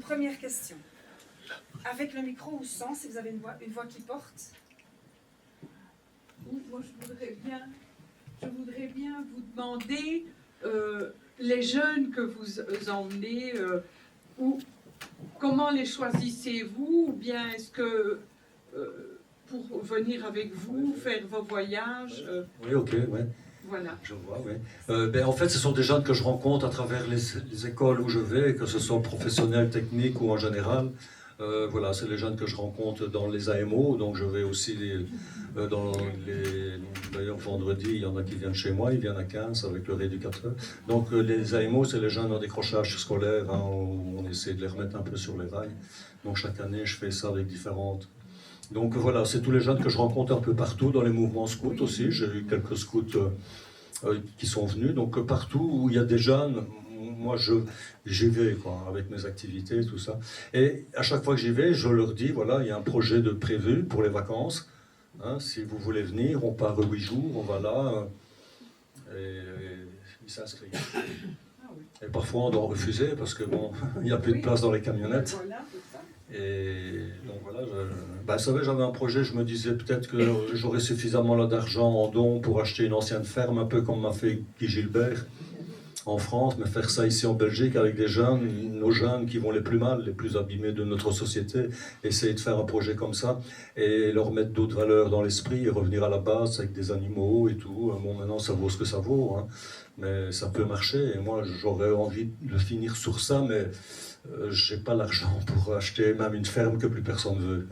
première question. Avec le micro ou sans, si vous avez une voix qui porte. Moi, je voudrais bien vous demander, les jeunes que vous emmenez, comment les choisissez-vous? Ou bien est-ce que pour venir avec vous, faire vos voyages Oui, ok, ouais. Voilà. Je vois, oui. En fait, ce sont des jeunes que je rencontre à travers les écoles où je vais, que ce soit professionnels, techniques ou en général. Voilà, c'est les jeunes que je rencontre dans les AMO, donc je vais aussi d'ailleurs vendredi, il y en a qui viennent chez moi, ils viennent à 15 avec leur éducateur. Donc les AMO, c'est les jeunes en décrochage scolaire, hein, où on essaie de les remettre un peu sur les rails. Donc chaque année, je fais ça avec différentes. Donc voilà, c'est tous les jeunes que je rencontre un peu partout, dans les mouvements scouts aussi. J'ai eu quelques scouts qui sont venus. Donc partout où il y a des jeunes, moi j'y vais quoi, avec mes activités et tout ça. Et à chaque fois que j'y vais, je leur dis, voilà, il y a un projet de prévu pour les vacances. Hein, si vous voulez venir, on part 8 jours, on va là. Et ils s'inscrivent. Et parfois on doit refuser parce que bon, il n'y a plus de place dans les camionnettes. Et donc voilà, vous savez, j'avais un projet, je me disais peut-être que j'aurais suffisamment là d'argent en don pour acheter une ancienne ferme, un peu comme m'a fait Guy Gilbert en France, mais faire ça ici en Belgique avec des jeunes, nos jeunes qui vont les plus mal, les plus abîmés de notre société, essayer de faire un projet comme ça et leur mettre d'autres valeurs dans l'esprit et revenir à la base avec des animaux et tout. Bon, maintenant ça vaut ce que ça vaut, hein, mais ça peut marcher et moi j'aurais envie de finir sur ça, mais j'ai pas l'argent pour acheter même une ferme que plus personne veut.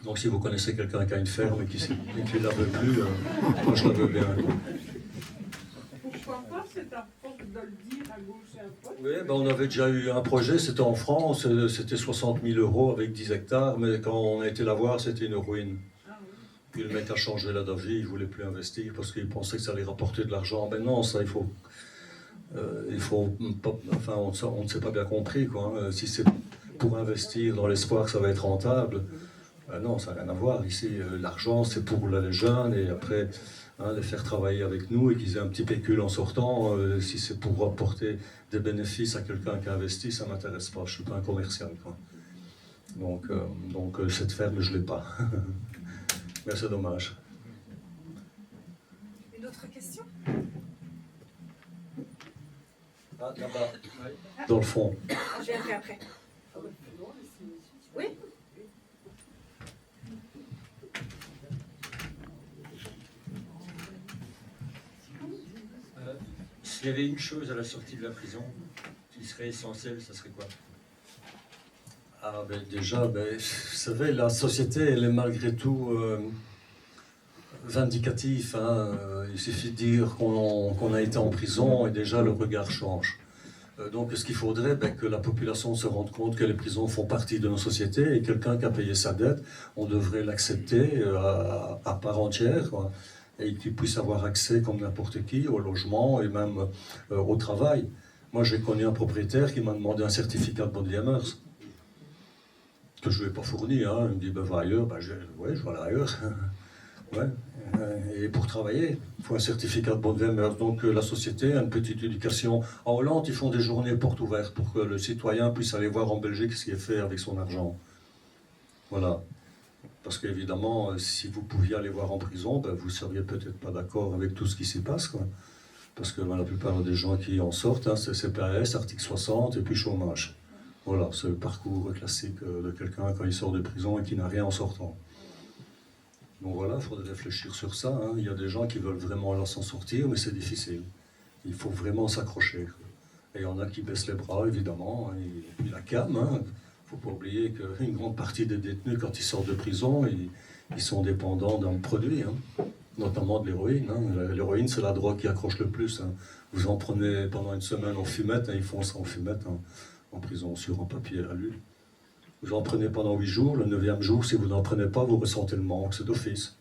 Donc si vous connaissez quelqu'un qui a une ferme et qui ne la veut plus, moi je la veux bien. Pourquoi pas cette approche de le dire à gauche et à droite? Oui, on avait déjà eu un projet, c'était en France, c'était 60 000 € avec 10 hectares, mais quand on a été la voir, c'était une ruine. Ah, oui. Puis le mec a changé la d'avis, il ne voulait plus investir parce qu'il pensait que ça allait rapporter de l'argent. Mais non, ça il faut enfin on ne s'est pas bien compris quoi. Hein. Si c'est pour investir dans l'espoir que ça va être rentable, non, ça n'a rien à voir. Ici, l'argent c'est pour les jeunes et après les faire travailler avec nous et qu'ils aient un petit pécule en sortant. Si c'est pour apporter des bénéfices à quelqu'un qui a investi, ça ne m'intéresse pas. Je ne suis pas un commercial quoi. Donc cette ferme je ne l'ai pas. Mais c'est dommage. Une autre question? Ah, là-bas, dans le fond. Je viendrai après. Oui? S'il y avait une chose à la sortie de la prison qui serait essentielle, ça serait quoi? Déjà, vous savez, la société, elle est malgré tout vindicative. Hein. Il suffit de dire qu'on a été en prison et déjà le regard change. Donc ce qu'il faudrait, que la population se rende compte que les prisons font partie de nos sociétés et quelqu'un qui a payé sa dette, on devrait l'accepter à part entière, quoi, et qu'il puisse avoir accès comme n'importe qui au logement et même au travail. Moi j'ai connu un propriétaire qui m'a demandé un certificat de bonne vie et mœurs que je ne lui ai pas fourni. Hein. Il me dit va ailleurs, je vais aller ailleurs. Ouais. Et pour travailler, il faut un certificat de bonne vie et mœurs. Donc la société a une petite éducation. En Hollande, ils font des journées portes ouvertes pour que le citoyen puisse aller voir en Belgique ce qui est fait avec son argent. Voilà. Parce qu'évidemment, si vous pouviez aller voir en prison, vous ne seriez peut-être pas d'accord avec tout ce qui s'y passe, quoi. Parce que la plupart des gens qui en sortent, c'est CPAS, article 60 et puis chômage. Voilà, c'est le parcours classique de quelqu'un quand il sort de prison et qui n'a rien en sortant. Donc voilà, il faudrait réfléchir sur ça. Hein. Il y a des gens qui veulent vraiment là s'en sortir, mais c'est difficile. Il faut vraiment s'accrocher. Et il y en a qui baissent les bras, évidemment. Hein. Et la cam, hein. Il ne faut pas oublier qu'une grande partie des détenus, quand ils sortent de prison, ils sont dépendants d'un produit, hein. Notamment de l'héroïne. Hein. L'héroïne, c'est la drogue qui accroche le plus. Hein. Vous en prenez pendant une semaine en fumette, hein. Ils font ça en fumette, hein. En prison, sur un papier à l'huile. Vous en prenez pendant 8 jours, le 9e jour, si vous n'en prenez pas, vous ressentez le manque, c'est d'office.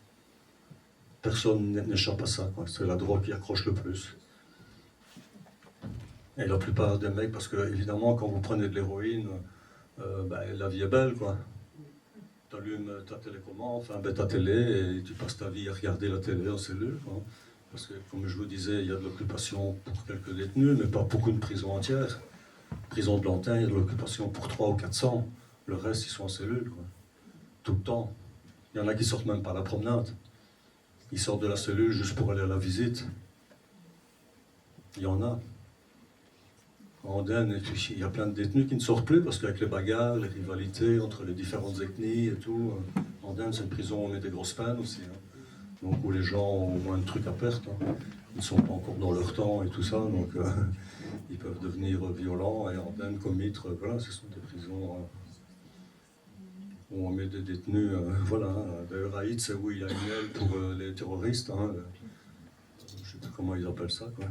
Personne n'échappe à ça, quoi. C'est la drogue qui accroche le plus. Et la plupart des mecs, parce que évidemment, quand vous prenez de l'héroïne, la vie est belle, quoi. Tu allumes ta télécommande, ta télé, et tu passes ta vie à regarder la télé en cellule, quoi. Parce que, comme je vous disais, il y a de l'occupation pour quelques détenus, mais pas pour une prison entière. Prison de Lantin, il y a de l'occupation pour 300 ou 400. Le reste, ils sont en cellule, quoi. Tout le temps. Il y en a qui sortent même par la promenade. Ils sortent de la cellule juste pour aller à la visite. Il y en a. En Andenne, il y a plein de détenus qui ne sortent plus parce qu'avec les bagarres, les rivalités entre les différentes ethnies et tout, Andenne, c'est une prison où on met des grosses peines aussi. Hein. Donc où les gens ont moins de trucs à perdre. Hein. Ils ne sont pas encore dans leur temps et tout ça, donc ils peuvent devenir violents. Et Andenne, Commitre, voilà, ce sont des prisons où on met des détenus. Voilà. D'ailleurs, Haït, c'est où il y a une aile pour les terroristes. Hein. Je ne sais plus comment ils appellent ça, quoi.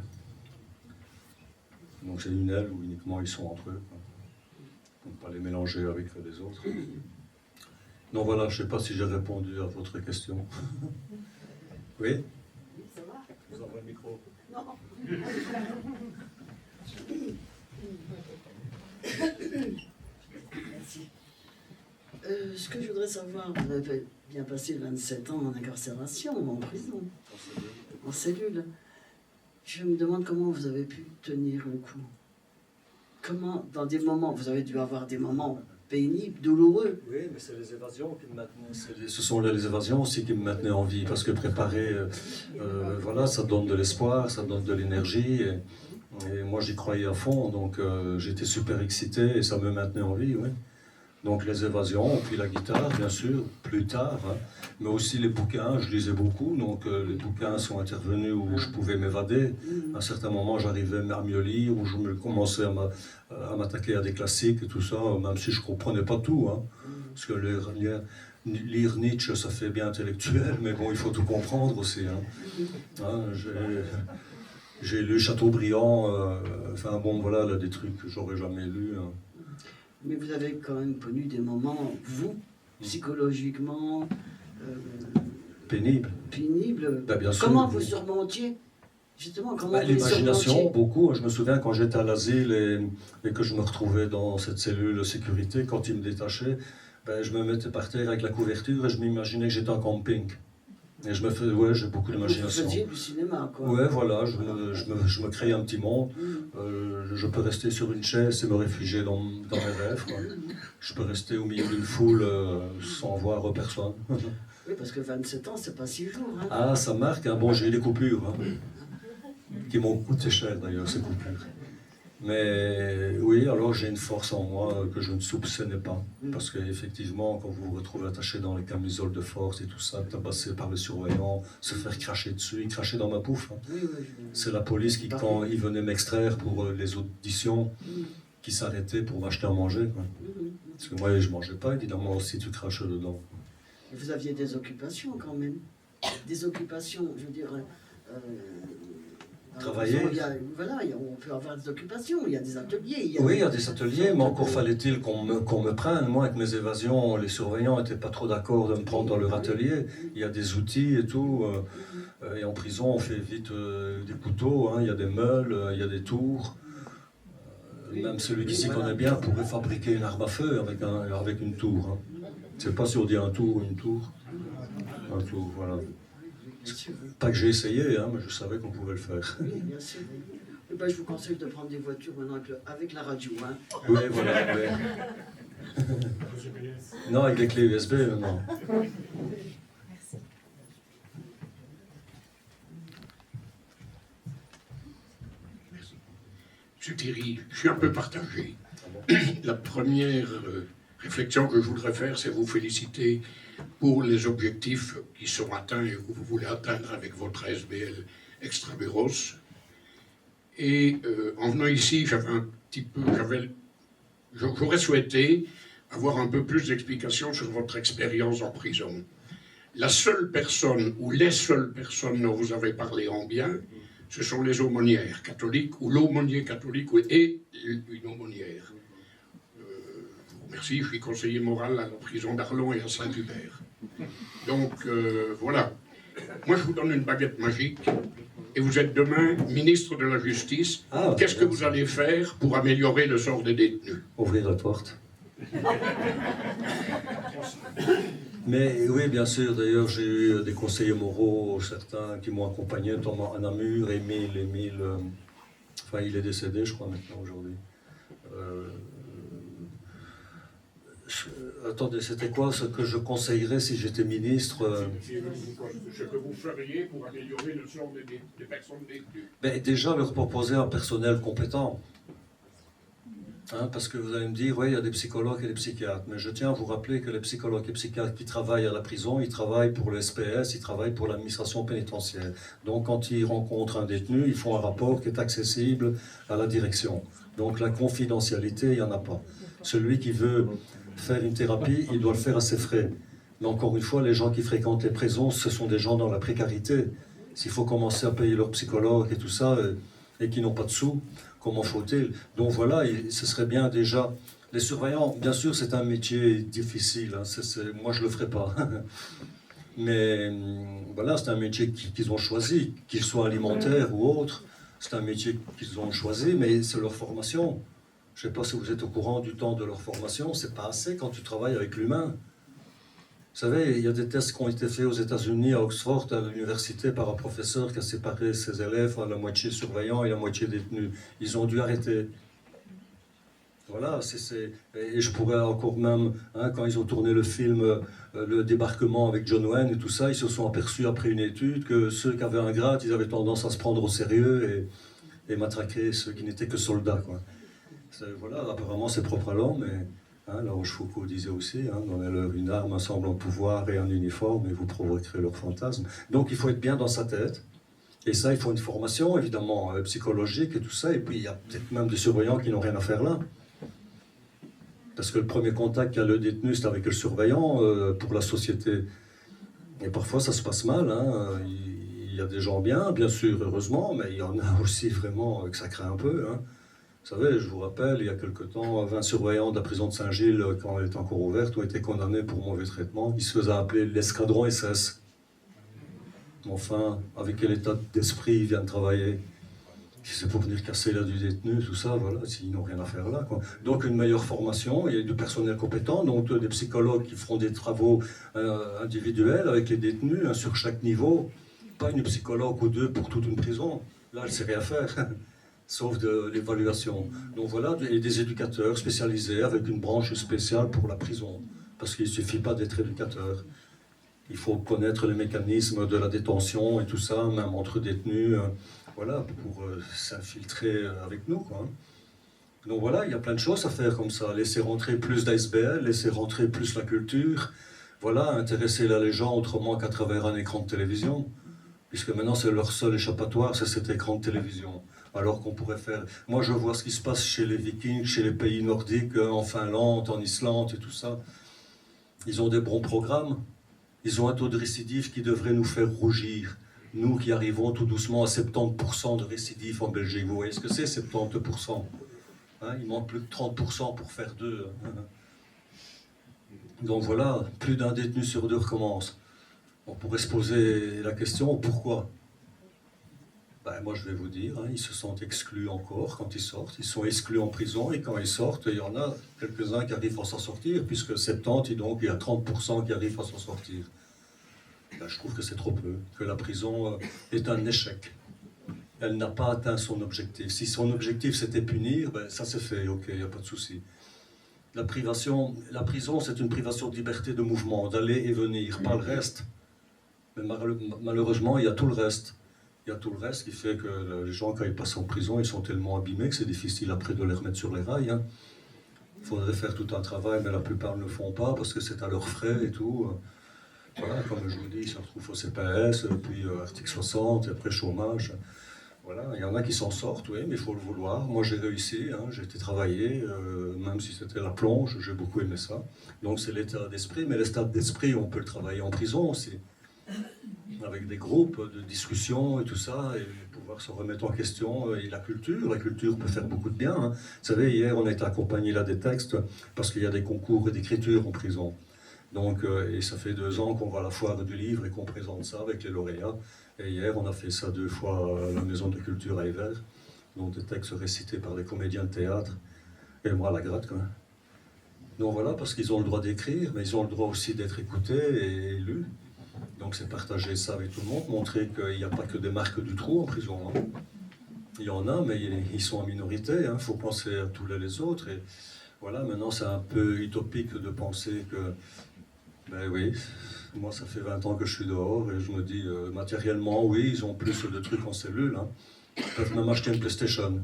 Donc c'est une aile où uniquement ils sont entre eux, quoi. Donc pas les mélanger avec les autres. Donc voilà, je ne sais pas si j'ai répondu à votre question. Oui? Ça va? Je vous envoie le micro. Non. Merci. Ce que je voudrais savoir, vous avez bien passé 27 ans en incarcération, en prison, en cellule. Je me demande comment vous avez pu tenir le coup. Comment, dans des moments, vous avez dû avoir des moments pénibles, douloureux. Oui, mais c'est les évasions qui me maintenaient. Ce sont les évasions aussi qui me maintenaient en vie, parce que préparer, voilà, ça donne de l'espoir, ça donne de l'énergie. Et moi, j'y croyais à fond, donc j'étais super excité et ça me maintenait en vie, oui. Donc les évasions, puis la guitare, bien sûr, plus tard, hein. Mais aussi les bouquins, je lisais beaucoup, donc les bouquins sont intervenus où je pouvais m'évader. À un certain moment, j'arrivais à mieux lire, où je me commençais à m'attaquer à des classiques et tout ça, même si je ne comprenais pas tout. Hein. Parce que lire Nietzsche, ça fait bien intellectuel, mais bon, il faut tout comprendre aussi. Hein, j'ai lu Chateaubriand, enfin bon, voilà, là, des trucs que j'aurais jamais lus. Hein. Mais vous avez quand même connu des moments, vous, psychologiquement, pénibles. Ben, bien sûr. Comment vous surmontiez? Justement, comment vous l'imagination, surmontiez? beaucoup. Je me souviens quand j'étais à l'asile et que je me retrouvais dans cette cellule de sécurité, quand ils me détachaient, ben, je me mettais par terre avec la couverture et je m'imaginais que j'étais en camping. Et je me fais, ouais, j'ai beaucoup d'imagination. Vous faisiez du cinéma, quoi. Ouais, voilà, je me crée un petit monde. Je peux rester sur une chaise et me réfugier dans mes rêves, quoi. Je peux rester au milieu d'une foule sans voir personne. Oui, parce que 27 ans, c'est pas 6 jours. Hein. Ah, ça marque, hein. Bon, j'ai eu des coupures, hein, qui m'ont coûté cher d'ailleurs, ces coupures. Mais oui, alors j'ai une force en moi que je ne soupçonnais pas. Parce qu'effectivement, quand vous vous retrouvez attaché dans les camisoles de force et tout ça, tabassé par les surveillants, se faire cracher dessus, ils crachaient dans ma pouffe. Hein. Oui, c'est la police qui, quand ils venaient m'extraire pour les auditions, qui s'arrêtait pour m'acheter à manger, quoi. Parce que moi, je ne mangeais pas, évidemment, si tu craches dedans. Et vous aviez des occupations quand même. Des occupations, je veux dire... Travailler. On peut avoir des occupations, il y a des ateliers. Oui, il y a des ateliers, mais encore fallait-il qu'on me prenne. Moi, avec mes évasions, les surveillants n'étaient pas trop d'accord de me prendre dans leur atelier. Il y a des outils et tout. Et en prison, on fait vite des couteaux, hein, il y a des meules, il y a des tours. Même celui qui s'y connaît bien pourrait fabriquer une arme à feu avec une tour. Hein. Je ne sais pas si on dit un tour ou une tour. Un tour, voilà. Pas que j'ai essayé, hein, mais je savais qu'on pouvait le faire. Oui, bien sûr. Et ben, je vous conseille de prendre des voitures maintenant avec la radio. Hein. Oui, voilà. Oui. Non, avec des clés USB, non. Merci. Monsieur Thierry, je suis un peu partagé. La première réflexion que je voudrais faire, c'est vous féliciter pour les objectifs qui sont atteints et que vous voulez atteindre avec votre SBL Extramuros. Et en venant ici, j'aurais souhaité avoir un peu plus d'explications sur votre expérience en prison. La seule personne ou les seules personnes dont vous avez parlé en bien, ce sont les aumônières catholiques ou l'aumônier catholique et une aumônière. Merci, je suis conseiller moral à la prison d'Arlon et à Saint-Hubert. Donc, voilà. Moi, je vous donne une baguette magique et vous êtes demain ministre de la Justice. Qu'est-ce que vous allez faire pour améliorer le sort des détenus? Ouvrir la porte. Mais oui, bien sûr. D'ailleurs, j'ai eu des conseillers moraux, certains qui m'ont accompagné, notamment à Namur, Émile, enfin, il est décédé, je crois, maintenant, aujourd'hui. Attendez, c'était quoi ce que je conseillerais si j'étais ministre Ce que vous feriez pour améliorer le sort des personnes détenues. Ben, déjà, leur proposer un personnel compétent. Hein, parce que vous allez me dire, oui, il y a des psychologues et des psychiatres. Mais je tiens à vous rappeler que les psychologues et psychiatres qui travaillent à la prison, ils travaillent pour le SPS, ils travaillent pour l'administration pénitentiaire. Donc, quand ils rencontrent un détenu, ils font un rapport qui est accessible à la direction. Donc, la confidentialité, il n'y en a pas. Celui qui veut faire une thérapie, il doit le faire à ses frais. Mais encore une fois, les gens qui fréquentent les prisons, ce sont des gens dans la précarité. S'il faut commencer à payer leur psychologue et tout ça, et qui n'ont pas de sous, comment faut-il? Donc voilà, ce serait bien déjà... Les surveillants, bien sûr, c'est un métier difficile. Hein, moi, je ne le ferai pas. Mais voilà, c'est un métier qu'ils ont choisi, qu'il soit alimentaire ou autre. C'est un métier qu'ils ont choisi, mais c'est leur formation. Je ne sais pas si vous êtes au courant du temps de leur formation, c'est pas assez quand tu travailles avec l'humain. Vous savez, il y a des tests qui ont été faits aux États-Unis, à Oxford, à l'université, par un professeur qui a séparé ses élèves à la moitié surveillants et la moitié détenus. Ils ont dû arrêter. Voilà, et je pourrais encore même, hein, quand ils ont tourné le film Le débarquement avec John Wayne et tout ça, ils se sont aperçus après une étude que ceux qui avaient un grade, ils avaient tendance à se prendre au sérieux et matraquer ceux qui n'étaient que soldats, quoi. Voilà, apparemment c'est propre à l'homme, mais hein, La Rochefoucauld disait aussi, hein, donnez-leur une arme, un semblant de pouvoir et un uniforme, et vous provoquerez leur fantasme. Donc il faut être bien dans sa tête, et ça, il faut une formation, évidemment, psychologique et tout ça, et puis il y a peut-être même des surveillants qui n'ont rien à faire là. Parce que le premier contact qu'a le détenu, c'est avec le surveillant pour la société. Et parfois ça se passe mal, hein. Il y a des gens bien sûr, heureusement, mais il y en a aussi vraiment que ça craint un peu, hein. Vous savez, je vous rappelle, il y a quelque temps, 20 surveillants de la prison de Saint-Gilles, quand elle était encore ouverte, ont été condamnés pour mauvais traitement. Ils se faisaient appeler l'escadron SS. Enfin, avec quel état d'esprit ils viennent travailler? Si c'est pour venir casser la du détenu, tout ça, voilà, s'ils n'ont rien à faire là, quoi. Donc une meilleure formation, il y a du personnel compétent, donc des psychologues qui feront des travaux individuels avec les détenus, hein, sur chaque niveau. Pas une psychologue ou deux pour toute une prison. Là, elle ne sait rien faire. Sauf de l'évaluation. Donc voilà, et des éducateurs spécialisés avec une branche spéciale pour la prison. Parce qu'il ne suffit pas d'être éducateur. Il faut connaître les mécanismes de la détention et tout ça, même entre détenus, voilà, pour s'infiltrer avec nous, quoi. Donc voilà, il y a plein de choses à faire comme ça. Laisser rentrer plus d'ASBL, laisser rentrer plus la culture. Voilà, intéresser les gens autrement qu'à travers un écran de télévision. Puisque maintenant, c'est leur seul échappatoire, c'est cet écran de télévision. Alors qu'on pourrait faire... Moi, je vois ce qui se passe chez les Vikings, chez les pays nordiques, en Finlande, en Islande et tout ça. Ils ont des bons programmes. Ils ont un taux de récidive qui devrait nous faire rougir. Nous qui arrivons tout doucement à 70% de récidive en Belgique. Vous voyez ce que c'est, 70%? Hein, il manque plus de 30% pour faire 2. Donc voilà, plus d'un détenu sur 2 recommence. On pourrait se poser la question, pourquoi? Ben, moi je vais vous dire, hein, ils se sentent exclus encore quand ils sortent. Ils sont exclus en prison et quand ils sortent, il y en a quelques-uns qui arrivent à s'en sortir, puisque 70, donc il y a 30% qui arrivent à s'en sortir. Ben, je trouve que c'est trop peu, que la prison est un échec. Elle n'a pas atteint son objectif. Si son objectif c'était punir, ben, ça c'est fait, ok, il n'y a pas de souci. La prison c'est une privation de liberté de mouvement, d'aller et venir, pas le reste. Mais malheureusement, il y a tout le reste. Il y a tout le reste qui fait que les gens, quand ils passent en prison, ils sont tellement abîmés que c'est difficile après de les remettre sur les rails. Hein. Il faudrait faire tout un travail, mais la plupart ne le font pas parce que c'est à leurs frais et tout. Voilà, comme je vous dis, ils se retrouvent au CPS, puis article 60, et après chômage. Voilà, il y en a qui s'en sortent, oui, mais il faut le vouloir. Moi, j'ai réussi, hein, j'ai été travailler, même si c'était la plonge, j'ai beaucoup aimé ça. Donc c'est l'état d'esprit, mais l'état d'esprit, on peut le travailler en prison aussi. Avec des groupes de discussion et tout ça, et pouvoir se remettre en question. Et la culture peut faire beaucoup de bien. Hein. Vous savez, hier, on a été accompagné là des textes, parce qu'il y a des concours d'écriture en prison. Donc, et ça fait 2 ans qu'on va à la foire du livre et qu'on présente ça avec les lauréats. Et hier, on a fait ça 2 fois à la Maison de la Culture à Evere, donc des textes récités par des comédiens de théâtre. Et moi, à la gratte, quand même. Donc voilà, parce qu'ils ont le droit d'écrire, mais ils ont le droit aussi d'être écoutés et lus. Donc c'est partager ça avec tout le monde, montrer qu'il n'y a pas que des marques du trou en prison. Hein. Il y en a, mais ils sont en minorité. Il faut penser à tous les autres. Et voilà, maintenant, c'est un peu utopique de penser que, ben oui, moi, ça fait 20 ans que je suis dehors et je me dis, matériellement, oui, ils ont plus de trucs en cellule. Ils peuvent même acheter une PlayStation.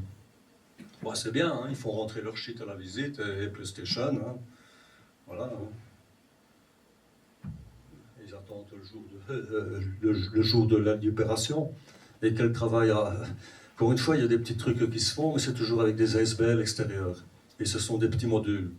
Bon, c'est bien, ils font rentrer leur shit à la visite et PlayStation. Voilà. Ils attendent le jour de la libération. Et quel travail à... Encore une fois, il y a des petits trucs qui se font, mais c'est toujours avec des ASBL extérieurs. Et ce sont des petits modules.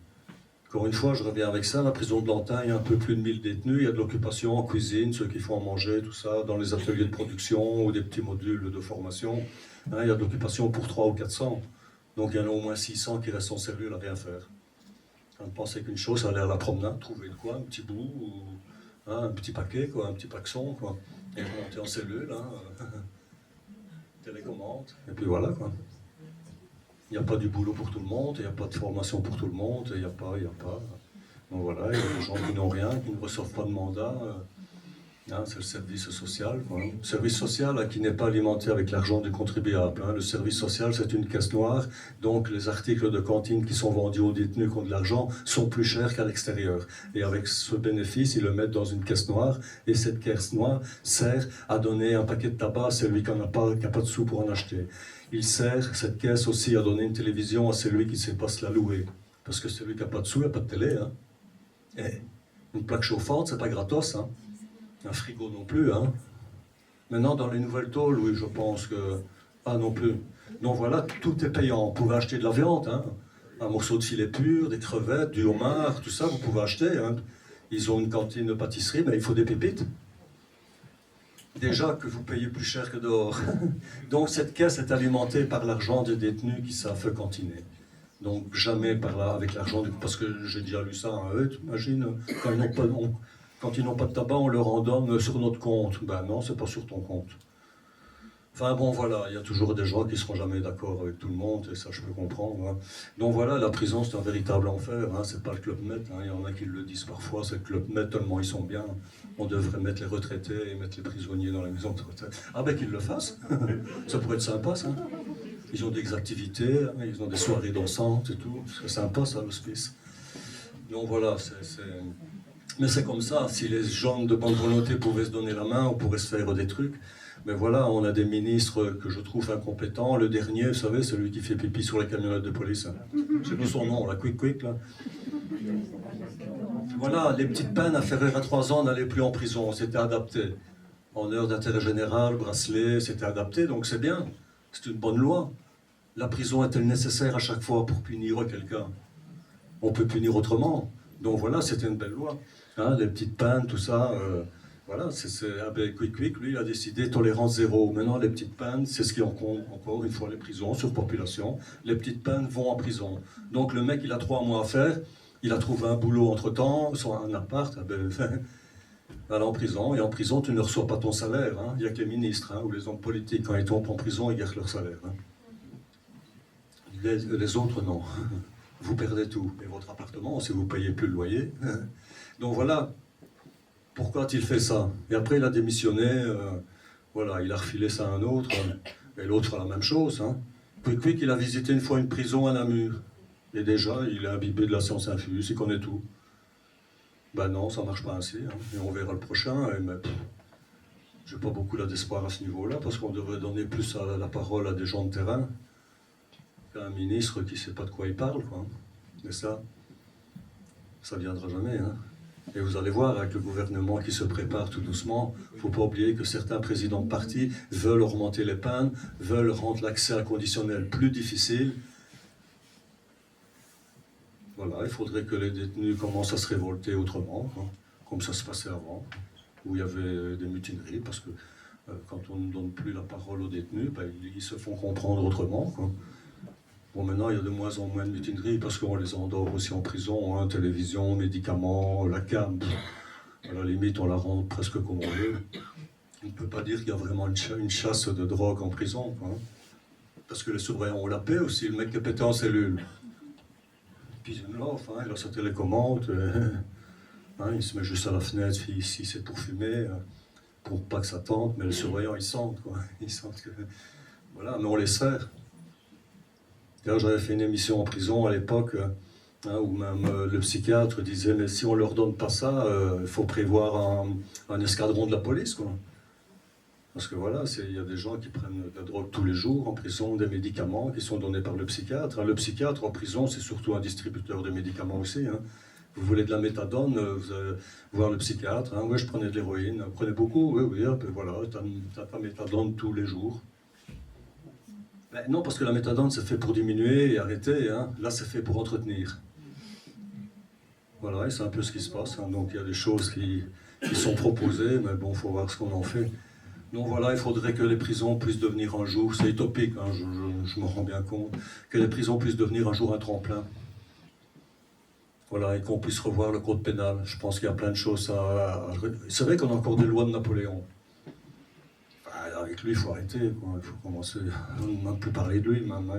Encore une fois, je reviens avec ça, la prison de Lantin, il y a un peu plus de 1000 détenus, il y a de l'occupation en cuisine, ceux qui font à manger, tout ça, dans les ateliers de production ou des petits modules de formation. Il y a de l'occupation pour 300 ou 400. Donc il y en a au moins 600 qui restent en cellule à rien faire. On pensait qu'une chose, aller à la promenade, trouver de quoi, un petit bout, ou, un petit paquet, quoi, un petit paxon, quoi, et monter en cellule, télécommande, et puis voilà, quoi. Il n'y a pas du boulot pour tout le monde, il n'y a pas de formation pour tout le monde, il n'y a pas. Donc voilà, il y a des gens qui n'ont rien, qui ne reçoivent pas de mandat. C'est le service social, quoi. Le service social qui n'est pas alimenté avec l'argent du contribuable. Le service social, c'est une caisse noire, donc les articles de cantine qui sont vendus aux détenus qui ont de l'argent sont plus chers qu'à l'extérieur. Et avec ce bénéfice, ils le mettent dans une caisse noire, et cette caisse noire sert à donner un paquet de tabac à celui qui n'a pas de sous pour en acheter. Il sert, cette caisse aussi, à donner une télévision à celui qui ne sait pas se la louer. Parce que celui qui n'a pas de sous, il n'a pas de télé. Et une plaque chauffante, c'est pas gratos. Un frigo non plus. Maintenant, dans les nouvelles tôles, oui, je pense que... Ah, non plus. Donc voilà, tout est payant. Vous pouvez acheter de la viande, un morceau de filet pur, des crevettes, du homard, tout ça, vous pouvez acheter. Ils ont une cantine de pâtisserie, mais il faut des pépites. Déjà que vous payez plus cher que dehors. Donc cette caisse est alimentée par l'argent des détenus qui savent cantiner. Donc jamais par là, avec l'argent parce que j'ai déjà lu ça, tu imagines, quand ils n'ont pas de tabac, on leur en donne sur notre compte. Ben non, c'est pas sur ton compte. Enfin bon, voilà, il y a toujours des gens qui ne seront jamais d'accord avec tout le monde, et ça je peux comprendre. Donc voilà, la prison c'est un véritable enfer, c'est pas le Club Med, il y en a qui le disent parfois, c'est le Club Med tellement ils sont bien. On devrait mettre les retraités et mettre les prisonniers dans la maison de retraite. Ah ben qu'ils le fassent, ça pourrait être sympa ça. Ils ont des activités, ils ont des soirées dansantes et tout, ce serait sympa ça l'hospice. Donc voilà, mais c'est comme ça, si les gens de bonne volonté pouvaient se donner la main, on pourrait se faire des trucs. Mais voilà, on a des ministres que je trouve incompétents. Le dernier, vous savez, celui qui fait pipi sur les camionnettes de police. C'est plus son nom, la Quick, là. Voilà, les petites peines inférieures à 3 ans n'allaient plus en prison, c'était adapté. En heure d'intérêt général, bracelet, c'était adapté, donc c'est bien. C'est une bonne loi. La prison est-elle nécessaire à chaque fois pour punir quelqu'un? On peut punir autrement. Donc voilà, c'était une belle loi. Les petites peines, tout ça... Voilà, Quick, lui, il a décidé tolérance zéro. Maintenant, les petites peines, c'est ce qui encombre encore une fois les prisons, surpopulation. Les petites peines vont en prison. Donc le mec, il a 3 mois à faire, il a trouvé un boulot entre-temps, soit un appart, va en prison. Et en prison, tu ne reçois pas ton salaire. Il n'y a que les ministres ou les hommes politiques, quand ils tombent en prison, ils gardent leur salaire. Les autres, non. Vous perdez tout. Et votre appartement, si vous ne payez plus le loyer. Donc voilà. Pourquoi a-t-il fait ça? Et après, il a démissionné, voilà, il a refilé ça à un autre, et l'autre fera la même chose. Quick, il a visité une fois une prison à Namur. Et déjà, il est imbibé de la science infuse, il connaît tout. Ben non, ça ne marche pas ainsi, et on verra le prochain. Je n'ai pas beaucoup d'espoir à ce niveau-là, parce qu'on devrait donner plus la parole à des gens de terrain qu'à un ministre qui ne sait pas de quoi il parle, quoi. Mais ça ne viendra jamais, Et vous allez voir, avec le gouvernement qui se prépare tout doucement, il ne faut pas oublier que certains présidents de partis veulent augmenter les peines, veulent rendre l'accès à conditionnel plus difficile. Voilà, il faudrait que les détenus commencent à se révolter autrement, comme ça se passait avant, où il y avait des mutineries, parce que quand on ne donne plus la parole aux détenus, ils se font comprendre autrement, Bon, maintenant, il y a de moins en moins de mutineries parce qu'on les endort aussi en prison, télévision, médicaments, la cam. À la limite, on la rend presque comme on veut. On ne peut pas dire qu'il y a vraiment une chasse de drogue en prison, Parce que les surveillants ont la paix aussi, le mec qui est pété en cellule. Puis il a sa télécommande, il se met juste à la fenêtre, si c'est pour fumer, pour pas que ça tente, mais les surveillants, ils sentent, Ils sentent que... Voilà, mais on laisse faire. D'ailleurs, j'avais fait une émission en prison à l'époque, où même le psychiatre disait, mais si on leur donne pas ça, il faut prévoir un escadron de la police, quoi. Parce que voilà, il y a des gens qui prennent de la drogue tous les jours en prison, des médicaments qui sont donnés par le psychiatre. Le psychiatre en prison, c'est surtout un distributeur de médicaments aussi. Vous voulez de la méthadone, vous allez voir le psychiatre. Oui, je prenais de l'héroïne. Vous prenez beaucoup? Oui, hop, voilà, t'as ta méthadone tous les jours. Mais non, parce que la méthadone, c'est fait pour diminuer et arrêter. Là, c'est fait pour entretenir. Voilà, et c'est un peu ce qui se passe. Donc, il y a des choses qui sont proposées, mais bon, il faut voir ce qu'on en fait. Donc voilà, il faudrait que les prisons puissent devenir un jour, c'est utopique, je me rends bien compte, que les prisons puissent devenir un jour un tremplin. Voilà, et qu'on puisse revoir le code pénal. Je pense qu'il y a plein de choses C'est vrai qu'on a encore des lois de Napoléon. Enfin, avec lui, il faut arrêter, quoi. Il faut commencer à ne même plus parler de lui, même,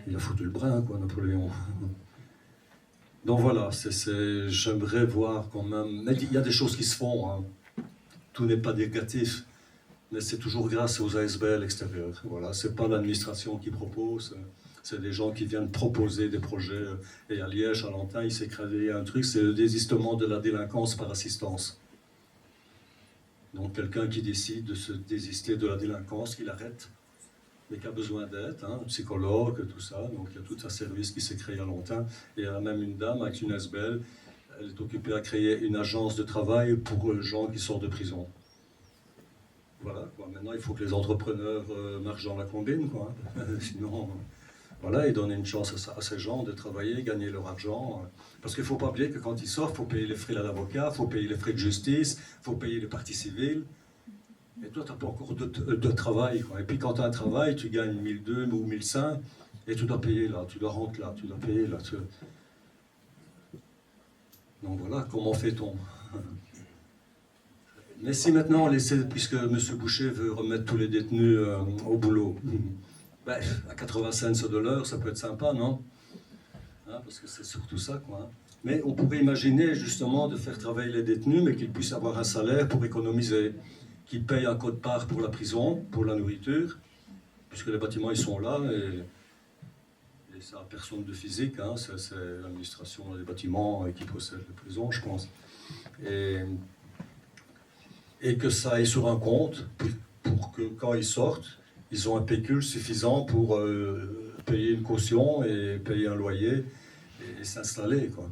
il a foutu le brin, quoi, Napoléon. Donc voilà, j'aimerais voir quand même... Mais il y a des choses qui se font, Tout n'est pas négatif, mais c'est toujours grâce aux ASBL extérieurs. Voilà, c'est pas l'administration qui propose, c'est des gens qui viennent proposer des projets. Et à Liège, à Lantin, il s'est créé un truc, c'est le désistement de la délinquance par assistance. Donc quelqu'un qui décide de se désister de la délinquance, qu'il arrête, mais qui a besoin d'aide, psychologue, tout ça. Donc il y a tout un service qui s'est créé à Lantin. Et il y a même une dame avec une ASBL. Elle est occupée à créer une agence de travail pour les gens qui sortent de prison. Voilà, quoi. Maintenant, il faut que les entrepreneurs marchent dans la combine, quoi. Sinon, voilà, ils donnent une chance à ces gens de travailler, gagner leur argent. Parce qu'il ne faut pas oublier que quand ils sortent, il faut payer les frais de l'avocat, il faut payer les frais de justice, il faut payer les parties civiles. Et toi, tu n'as pas encore de travail, quoi. Et puis quand tu as un travail, tu gagnes 1200 ou 1500, et tu dois payer là, tu dois rentrer là, tu dois payer là. Donc voilà, comment fait-on? Mais si maintenant on laissait, puisque M. Boucher veut remettre tous les détenus au boulot, à 80 cents de l'heure, ça peut être sympa, non? Parce que c'est surtout ça, quoi. Mais on pourrait imaginer justement de faire travailler les détenus, mais qu'ils puissent avoir un salaire pour économiser, qu'ils payent un quote-part pour la prison, pour la nourriture, puisque les bâtiments ils sont là, et ça n'a personne de physique, c'est l'administration des bâtiments qui possède les prisons, je pense. Et que ça aille sur un compte pour que quand ils sortent, ils ont un pécule suffisant pour payer une caution et payer un loyer et s'installer, quoi.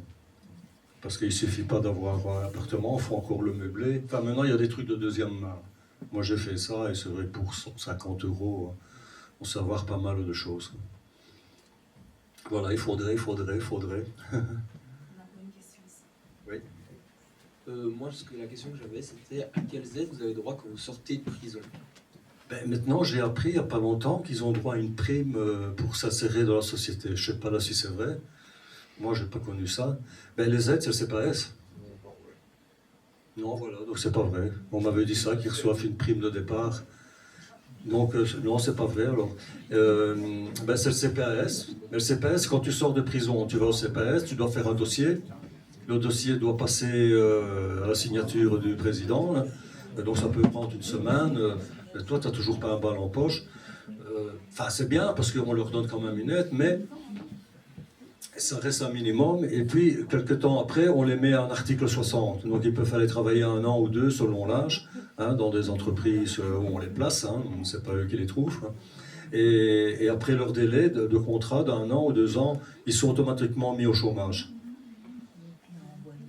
Parce qu'il ne suffit pas d'avoir un appartement, il faut encore le meubler. Enfin, maintenant, il y a des trucs de deuxième main. Moi, j'ai fait ça et c'est vrai que pour 150 €, on sait avoir pas mal de choses. Voilà, il faudrait. On a une question ici. Oui. Moi, la question que j'avais, c'était à quelles aides vous avez droit quand vous sortez de prison? Maintenant, j'ai appris il n'y a pas longtemps qu'ils ont droit à une prime pour s'insérer dans la société. Je ne sais pas là si c'est vrai. Moi, je n'ai pas connu ça. Les aides, c'est le CPS. Non, voilà, donc c'est pas vrai. On m'avait dit ça, qu'ils reçoivent une prime de départ. Donc, non, c'est pas vrai. Alors, c'est le CPS. Mais le CPS, quand tu sors de prison, tu vas au CPS, tu dois faire un dossier. Le dossier doit passer à la signature du président. Donc, ça peut prendre une semaine. Et toi, tu n'as toujours pas un bal en poche. Enfin, c'est bien parce qu'on leur donne quand même une aide, mais ça reste un minimum. Et puis, quelques temps après, on les met en article 60. Donc, ils peuvent aller travailler 1 an ou 2 selon l'âge, dans des entreprises où on les place. C'est pas eux qui les trouvent. Et après leur délai de contrat d'1 an ou 2 ans, ils sont automatiquement mis au chômage.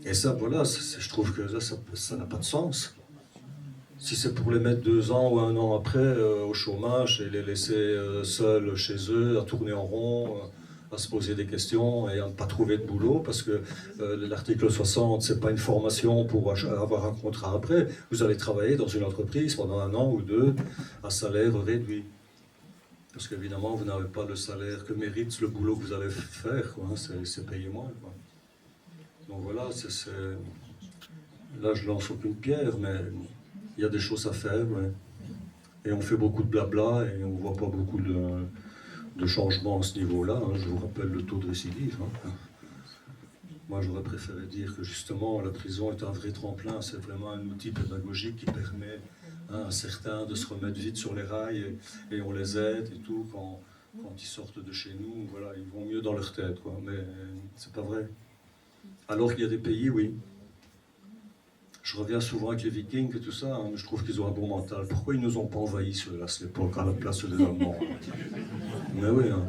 Et ça, voilà, je trouve que ça n'a pas de sens. Si c'est pour les mettre 2 ans ou 1 an après au chômage et les laisser seuls chez eux, à tourner en rond, à se poser des questions et à ne pas trouver de boulot, parce que l'article 60, c'est pas une formation pour avoir un contrat après. Vous allez travailler dans une entreprise pendant 1 an ou 2 à salaire réduit. Parce qu'évidemment, vous n'avez pas le salaire que mérite le boulot que vous allez faire, quoi. C'est payé moins, quoi. Donc voilà, là je lance aucune pierre, mais il y a des choses à faire, ouais. Et on fait beaucoup de blabla et on ne voit pas beaucoup de changements à ce niveau-là. Je vous rappelle le taux de récidive. Moi, j'aurais préféré dire que justement, la prison est un vrai tremplin. C'est vraiment un outil pédagogique qui permet à certains de se remettre vite sur les rails et on les aide et tout quand ils sortent de chez nous. Voilà, ils vont mieux dans leur tête, quoi. Mais c'est pas vrai. Alors qu'il y a des pays, oui. Je reviens souvent avec les Vikings et tout ça, hein, mais je trouve qu'ils ont un bon mental. Pourquoi ils nous ont pas envahis ceux-là à cette époque, à la place des Allemands? Mais oui, hein.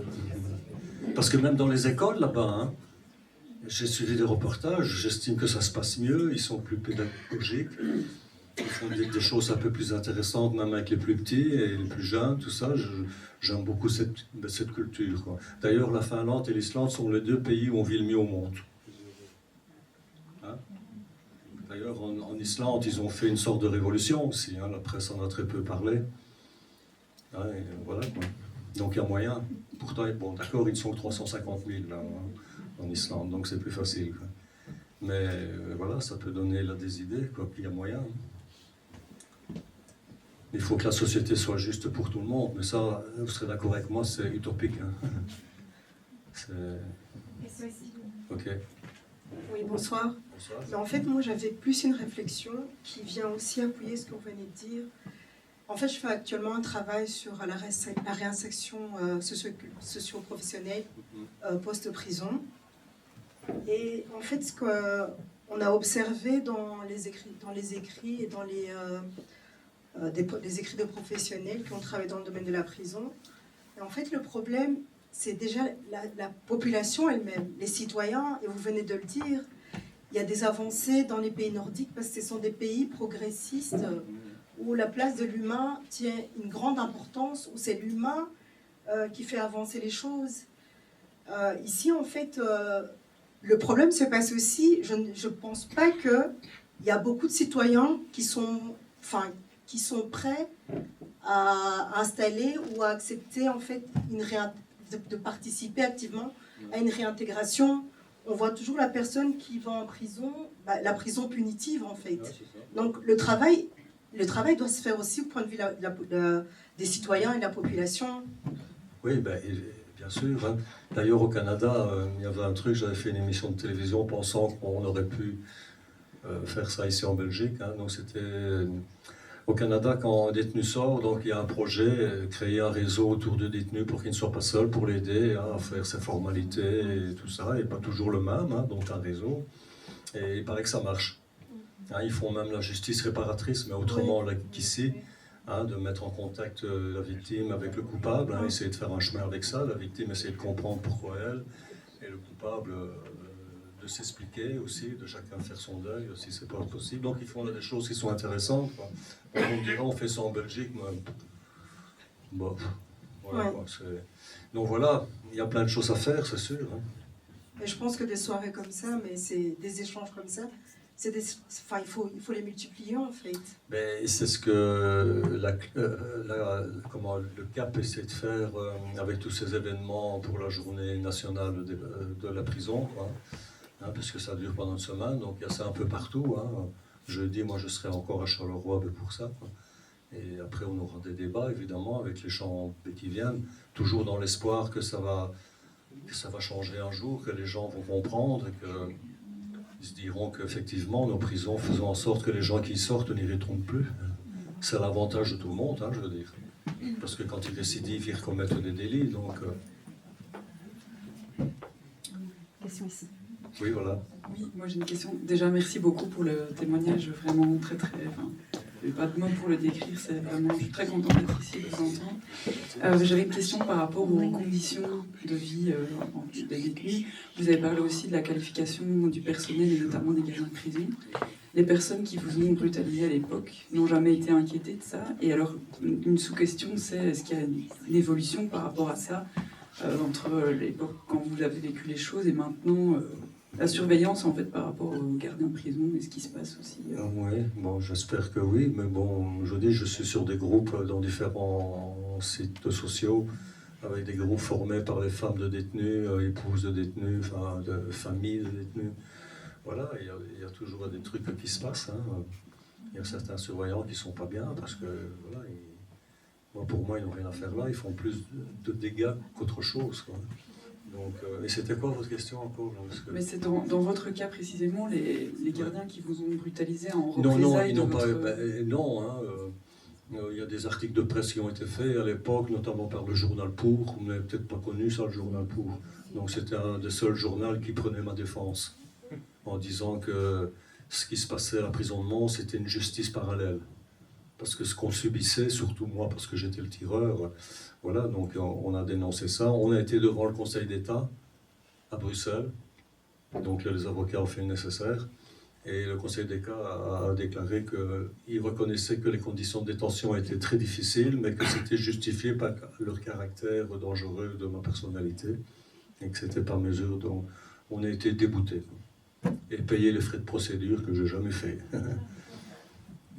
Parce que même dans les écoles là-bas, hein, j'ai suivi des reportages, j'estime que ça se passe mieux, ils sont plus pédagogiques, ils font des choses un peu plus intéressantes, même avec les plus petits et les plus jeunes, tout ça. J'aime beaucoup cette culture, quoi. D'ailleurs, la Finlande et l'Islande sont les 2 pays où on vit le mieux au monde. Hein? D'ailleurs, en Islande, ils ont fait une sorte de révolution aussi, hein, la presse en a très peu parlé. Hein, et voilà, quoi. Donc il y a moyen. Pourtant, bon, d'accord, ils ne sont que 350 000 là, en Islande, donc c'est plus facile, quoi. Mais voilà, ça peut donner là des idées, quoi, qu'il y a moyen. Il faut que la société soit juste pour tout le monde, mais ça, vous serez d'accord avec moi, c'est utopique. Hein. C'est... Ok. Oui, bonsoir. Bonsoir. Mais en fait, moi, j'avais plus une réflexion qui vient aussi appuyer ce que vous venez de dire. En fait, je fais actuellement un travail sur la réinsertion socio-professionnelle post-prison. Et en fait, ce qu'on a observé dans les écrits et dans des écrits de professionnels qui ont travaillé dans le domaine de la prison, et en fait, le problème, c'est déjà la population elle-même, les citoyens, et vous venez de le dire, il y a des avancées dans les pays nordiques parce que ce sont des pays progressistes où la place de l'humain tient une grande importance, où c'est l'humain qui fait avancer les choses. Ici, en fait, le problème se passe aussi, je ne pense pas qu'il y a beaucoup de citoyens qui sont prêts à installer ou à accepter en fait de participer activement à une réintégration. On voit toujours la personne qui va en prison, la prison punitive en fait. Donc le travail doit se faire aussi au point de vue des citoyens et de la population. Oui, bien sûr. Hein. D'ailleurs, au Canada, il y avait un truc, j'avais fait une émission de télévision pensant qu'on aurait pu faire ça ici en Belgique. Hein. Donc c'était au Canada, quand un détenu sort, donc il y a un projet, créer un réseau autour du détenu pour qu'il ne soit pas seul, pour l'aider à faire ses formalités et tout ça, et pas toujours le même, hein, donc un réseau. Et il paraît que ça marche. Hein, ils font même la justice réparatrice, mais autrement qu'ici, hein, de mettre en contact la victime avec le coupable, hein, essayer de faire un chemin avec ça, la victime essayer de comprendre pourquoi elle, et le coupable de s'expliquer aussi, de chacun faire son deuil, si c'est pas possible. Donc ils font là des choses qui sont intéressantes, quoi. On me dira, on fait ça en Belgique, mais bon, voilà, Ouais. quoi, donc voilà, il y a plein de choses à faire, c'est sûr. Hein. Et je pense que des soirées comme ça, mais c'est des échanges comme ça, il faut les multiplier en fait. Mais c'est ce que le CAP essaie de faire avec tous ces événements pour la journée nationale de la prison, quoi. Hein, puisque ça dure pendant une semaine, donc il y a ça un peu partout. Hein. Jeudi, moi je serai encore à Charleroi pour ça, quoi. Et après on aura des débats évidemment avec les gens qui viennent, toujours dans l'espoir que ça va changer un jour, que les gens vont comprendre et qu'ils se diront qu'effectivement nos prisons faisant en sorte que les gens qui sortent n'y retournent plus. C'est l'avantage de tout le monde, hein, je veux dire. Parce que quand ils récidivent, ils recommettent des délits, donc... Question ici. Oui, voilà. Oui, moi j'ai une question. Déjà, merci beaucoup pour le témoignage, vraiment très très... Il n'y a pas de mots pour le décrire, c'est vraiment... Je suis très contente d'être ici, de vous entendre. J'avais une question par rapport aux conditions de vie des détenus. Vous avez parlé aussi de la qualification du personnel et notamment des gardiens de prison. Les personnes qui vous ont brutalisé à l'époque n'ont jamais été inquiétées de ça. Et alors, une sous-question, c'est est-ce qu'il y a une évolution par rapport à ça entre l'époque quand vous avez vécu les choses et maintenant la surveillance en fait par rapport aux gardiens de prison et ce qui se passe aussi Oui, bon, j'espère que oui, mais bon, je dis, je suis sur des groupes dans différents sites sociaux, avec des groupes formés par les femmes de détenus, épouses de détenus, enfin, de familles de détenus. Voilà, il y a toujours des trucs qui se passent. Hein. Il y a certains surveillants qui ne sont pas bien, parce que, voilà, pour moi, ils n'ont rien à faire là, ils font plus de dégâts qu'autre chose, quoi. Donc, et c'était quoi votre question encore là, parce que... Mais c'est dans votre cas précisément, les gardiens qui vous ont brutalisé en Non, représailles ils n'ont de pas... votre... non, hein, Il y a des articles de presse qui ont été faits à l'époque, notamment par le journal Pour. Vous n'avez peut-être pas connu ça, le journal Pour. Donc c'était un des seuls journaux qui prenait ma défense, en disant que ce qui se passait à la prison de Mons, c'était une justice parallèle. Parce que ce qu'on subissait, surtout moi, parce que j'étais le tireur, voilà, donc on a dénoncé ça. On a été devant le Conseil d'État, à Bruxelles. Donc les avocats ont fait le nécessaire. Et le Conseil d'État a déclaré qu'il reconnaissait que les conditions de détention étaient très difficiles, mais que c'était justifié par leur caractère dangereux de ma personnalité, et que c'était par mesure dont on a été débouté. Et payer les frais de procédure que je n'ai jamais fait.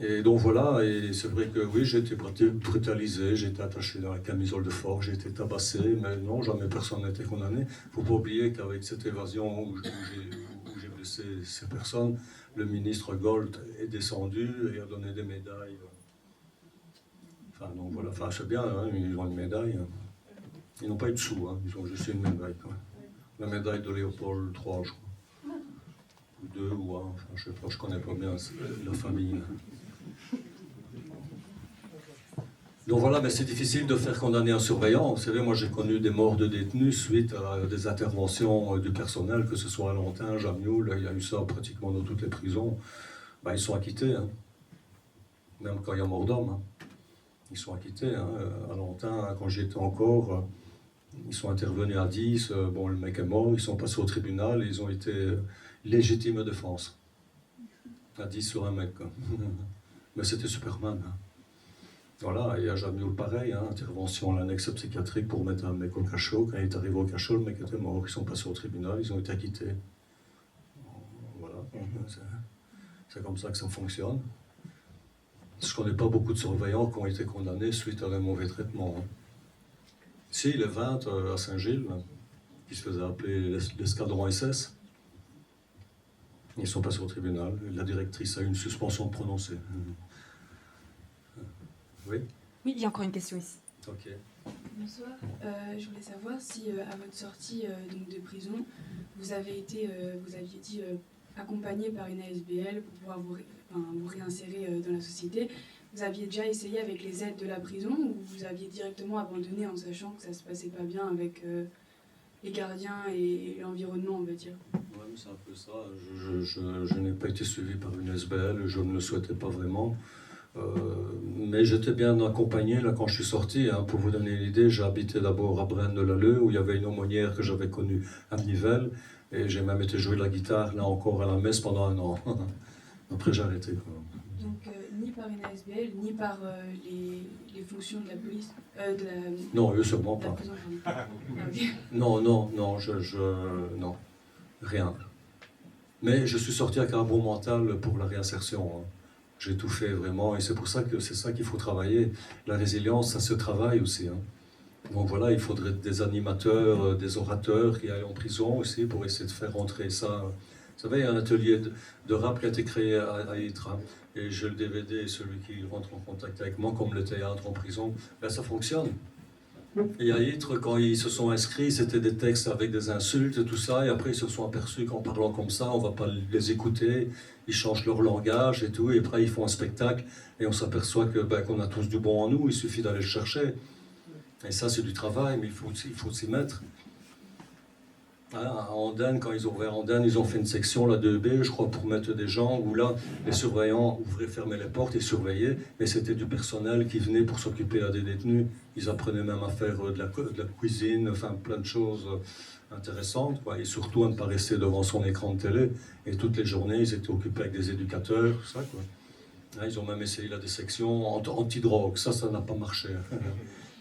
Et donc voilà, et c'est vrai que oui, j'ai été brutalisé, j'ai été attaché dans la camisole de force, j'ai été tabassé, mais non, jamais personne n'a été condamné. Il ne faut pas oublier qu'avec cette évasion où j'ai blessé ces personnes, le ministre Gold est descendu et a donné des médailles. Enfin, donc voilà, enfin, c'est bien, hein, ils ont une médaille. Ils n'ont pas eu de sous, hein, ils ont juste une médaille. Quoi. La médaille de Léopold III, je crois. Ou deux, ou un, enfin, je ne sais pas, je ne connais pas bien la famille. Donc voilà, mais c'est difficile de faire condamner un surveillant. Vous savez, moi j'ai connu des morts de détenus suite à des interventions du personnel, que ce soit à Lantin, Jamioul, il y a eu ça pratiquement dans toutes les prisons. Ben, ils sont acquittés, hein. Même quand il y a mort d'homme. Hein. Ils sont acquittés. Hein. À Lantin, quand j'y étais encore, ils sont intervenus à 10, bon le mec est mort, ils sont passés au tribunal et ils ont été légitime défense. À 10 sur un mec. Quoi. Mais c'était Superman. Hein. Voilà, et à Jamioul pareil, hein, intervention à l'annexe psychiatrique pour mettre un mec au cachot. Quand il est arrivé au cachot, le mec était mort. Ils sont passés au tribunal, ils ont été acquittés. Voilà, c'est comme ça que ça fonctionne. Je ne connais pas beaucoup de surveillants qui ont été condamnés suite à un mauvais traitement. Hein. Si, les 20 à Saint-Gilles, qui se faisaient appeler l'escadron SS, ils sont passés au tribunal. La directrice a eu une suspension prononcée. Oui. Oui, il y a encore une question ici. Ok. Bonsoir. Je voulais savoir si à votre sortie donc de prison, vous aviez été accompagné par une ASBL pour pouvoir vous réinsérer dans la société. Vous aviez déjà essayé avec les aides de la prison ou vous aviez directement abandonné en sachant que ça ne se passait pas bien avec les gardiens et l'environnement, on va dire? Oui, c'est un peu ça. Je n'ai pas été suivi par une ASBL, je ne le souhaitais pas vraiment. Mais j'étais bien accompagné là quand je suis sorti. Hein, pour vous donner une idée, j'ai habité d'abord à Braine-de-l'Alleud où il y avait une aumônière que j'avais connue à Nivelles et j'ai même été jouer de la guitare là encore à la messe pendant 1 an. Après j'ai arrêté. Quoi. Donc ni par une ASBL, ni par les fonctions de la police Non, eux sûrement pas. Prison, okay. Non, non, rien. Mais je suis sorti avec un bon mental pour la réinsertion. Hein. J'ai tout fait vraiment, et c'est pour ça que c'est ça qu'il faut travailler. La résilience, ça se travaille aussi. Hein. Donc voilà, il faudrait des animateurs, des orateurs qui aillent en prison aussi pour essayer de faire rentrer ça. Vous savez, il y a un atelier de rap qui a été créé à Ytre, hein, et j'ai le DVD, celui qui rentre en contact avec moi, comme le théâtre en prison, ben, ça fonctionne. Et à Ytre, quand ils se sont inscrits, c'était des textes avec des insultes et tout ça, et après ils se sont aperçus qu'en parlant comme ça, on ne va pas les écouter, ils changent leur langage et tout, et après ils font un spectacle, et on s'aperçoit que, ben, qu'on a tous du bon en nous, il suffit d'aller le chercher. Et ça c'est du travail, mais il faut s'y mettre. À Andenne, quand ils ont ouvert Andenne, ils ont fait une section, la 2B, je crois, pour mettre des gens où là, les surveillants ouvraient, fermaient les portes et surveillaient, mais c'était du personnel qui venait pour s'occuper des détenus. Ils apprenaient même à faire de la cuisine, enfin plein de choses intéressantes, quoi. Et surtout à ne pas rester devant son écran de télé. Et toutes les journées, ils étaient occupés avec des éducateurs, tout ça, quoi. Là, ils ont même essayé là, des sections anti-drogue, ça n'a pas marché.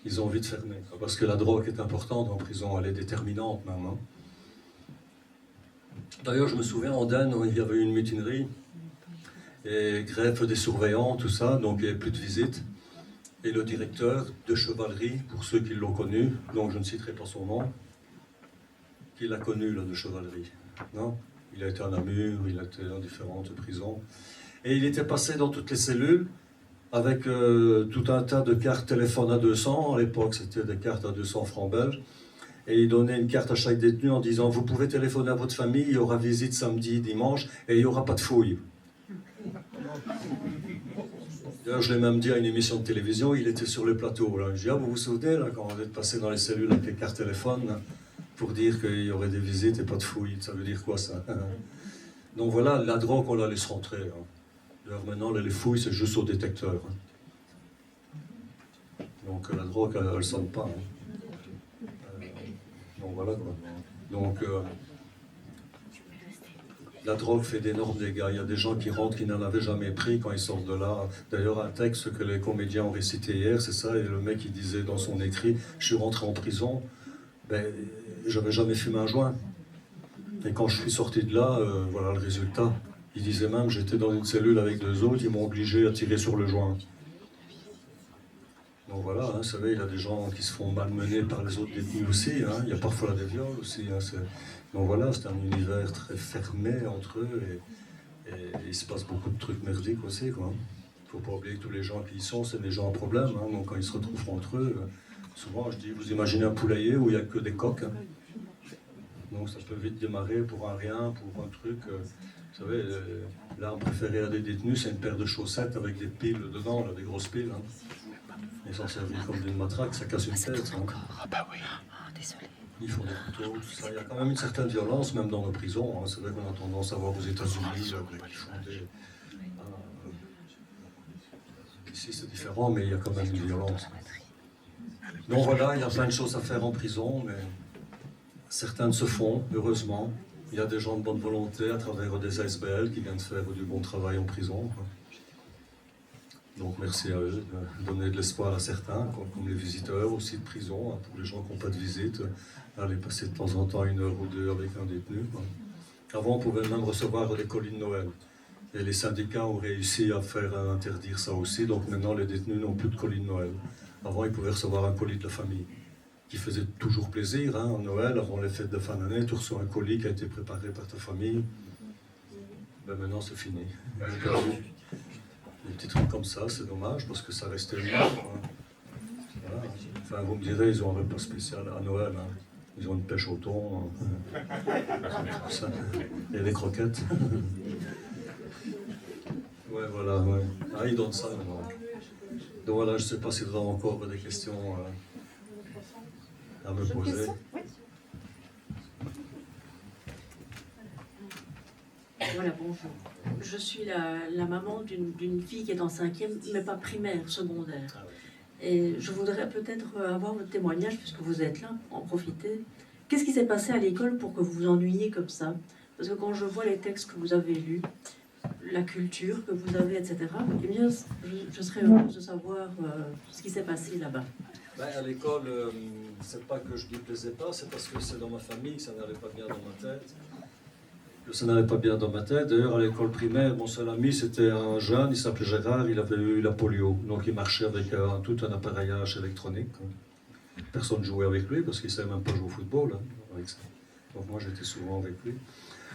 Ils ont envie de fermer, quoi, parce que la drogue est importante en prison, elle est déterminante même. Hein. D'ailleurs, je me souviens, en Andenne, il y avait eu une mutinerie, et greffe des surveillants, tout ça, donc il n'y avait plus de visites. Et le directeur de chevalerie, pour ceux qui l'ont connu, donc je ne citerai pas son nom, qui l'a connu, là, de chevalerie. Non, il a été à Namur, il a été dans différentes prisons. Et il était passé dans toutes les cellules, avec tout un tas de cartes téléphone à 200. À l'époque, c'était des cartes à 200 francs belges. Et il donnait une carte à chaque détenu en disant « Vous pouvez téléphoner à votre famille, il y aura visite samedi, dimanche, et il n'y aura pas de fouille. » D'ailleurs, je l'ai même dit à une émission de télévision, il était sur le plateau. Là. Je dis, ah, vous vous souvenez, là, quand on est passé dans les cellules avec les cartes téléphones, là, pour dire qu'il y aurait des visites et pas de fouilles. Ça veut dire quoi, ça? Donc voilà, la drogue, on la laisse rentrer. Hein. D'ailleurs, maintenant, les fouilles, c'est juste au détecteur. Hein. Donc la drogue, elle ne sonne pas. Hein. Donc voilà, quoi. Donc... la drogue fait d'énormes dégâts. Il y a des gens qui rentrent qui n'en avaient jamais pris quand ils sortent de là. D'ailleurs, un texte que les comédiens ont récité hier, c'est ça, et le mec il disait dans son écrit, je suis rentré en prison, ben, j'avais jamais fumé un joint. Et quand je suis sorti de là, voilà le résultat. Il disait même, j'étais dans une cellule avec 2 autres, ils m'ont obligé à tirer sur le joint. Donc voilà, hein, vous savez, il y a des gens qui se font malmener par les autres détenus aussi, hein. Il y a parfois des viols aussi. Hein, donc voilà, c'est un univers très fermé entre eux et il se passe beaucoup de trucs merdiques aussi. Il ne faut pas oublier que tous les gens qui y sont, c'est des gens à problème. Hein, donc quand ils se retrouvent entre eux, souvent je dis, vous imaginez un poulailler où il n'y a que des coqs. Hein. Donc ça peut vite démarrer pour un rien, pour un truc. Vous savez, l'arme préférée à des détenus, c'est une paire de chaussettes avec des piles dedans, là, des grosses piles. Hein. Ils s'en servent comme d'une matraque, ça casse une tête. Hein. Ah bah oui. Désolé. Ils font des couteaux, tout ça. Il y a quand même une certaine violence, même dans nos prisons. Hein. C'est vrai qu'on a tendance à voir aux États-Unis, qui font des... Ici c'est différent, mais il y a quand même une violence. Donc voilà, il y a plein de choses à faire en prison, mais certaines se font, heureusement. Il y a des gens de bonne volonté à travers des ASBL qui viennent faire du bon travail en prison. Quoi. Donc merci à eux de donner de l'espoir à certains, comme les visiteurs aussi de prison, hein, pour les gens qui n'ont pas de visite, aller passer de temps en temps 1 heure ou 2 avec un détenu. Quoi. Avant, on pouvait même recevoir des colis de Noël. Et les syndicats ont réussi à faire interdire ça aussi, donc maintenant les détenus n'ont plus de colis de Noël. Avant, ils pouvaient recevoir un colis de la famille, qui faisait toujours plaisir. Hein, en Noël, avant les fêtes de fin d'année, tu reçois un colis qui a été préparé par ta famille. Ben maintenant, c'est fini. Des petits trucs comme ça, c'est dommage, parce que ça restait mieux. Hein. Voilà. Enfin, vous me direz, ils ont un repas spécial à Noël. Hein. Ils ont une pêche au thon. Ça. Et des croquettes. Ouais, voilà. Ouais. Ah, ils donnent ça maintenant. Donc voilà, je ne sais pas si vous avez encore des questions à me poser. Voilà, bonjour. Je suis la maman d'une fille qui est en 5e, mais pas primaire, secondaire. Et je voudrais peut-être avoir votre témoignage, puisque vous êtes là, en profiter. Qu'est-ce qui s'est passé à l'école pour que vous vous ennuyiez comme ça? Parce que quand je vois les textes que vous avez lus, la culture que vous avez, etc., eh bien, je serais heureuse de savoir ce qui s'est passé là-bas. Ben, à l'école, c'est pas que je ne lui plaisais pas, c'est parce que c'est dans ma famille que ça n'allait pas bien dans ma tête. Ça n'allait pas bien dans ma tête. D'ailleurs, à l'école primaire, mon seul ami, c'était un jeune, il s'appelait Gérard, il avait eu la polio. Donc il marchait avec tout un appareillage électronique. Personne ne jouait avec lui parce qu'il ne savait même pas jouer au football. Hein, avec ça. Donc moi, j'étais souvent avec lui.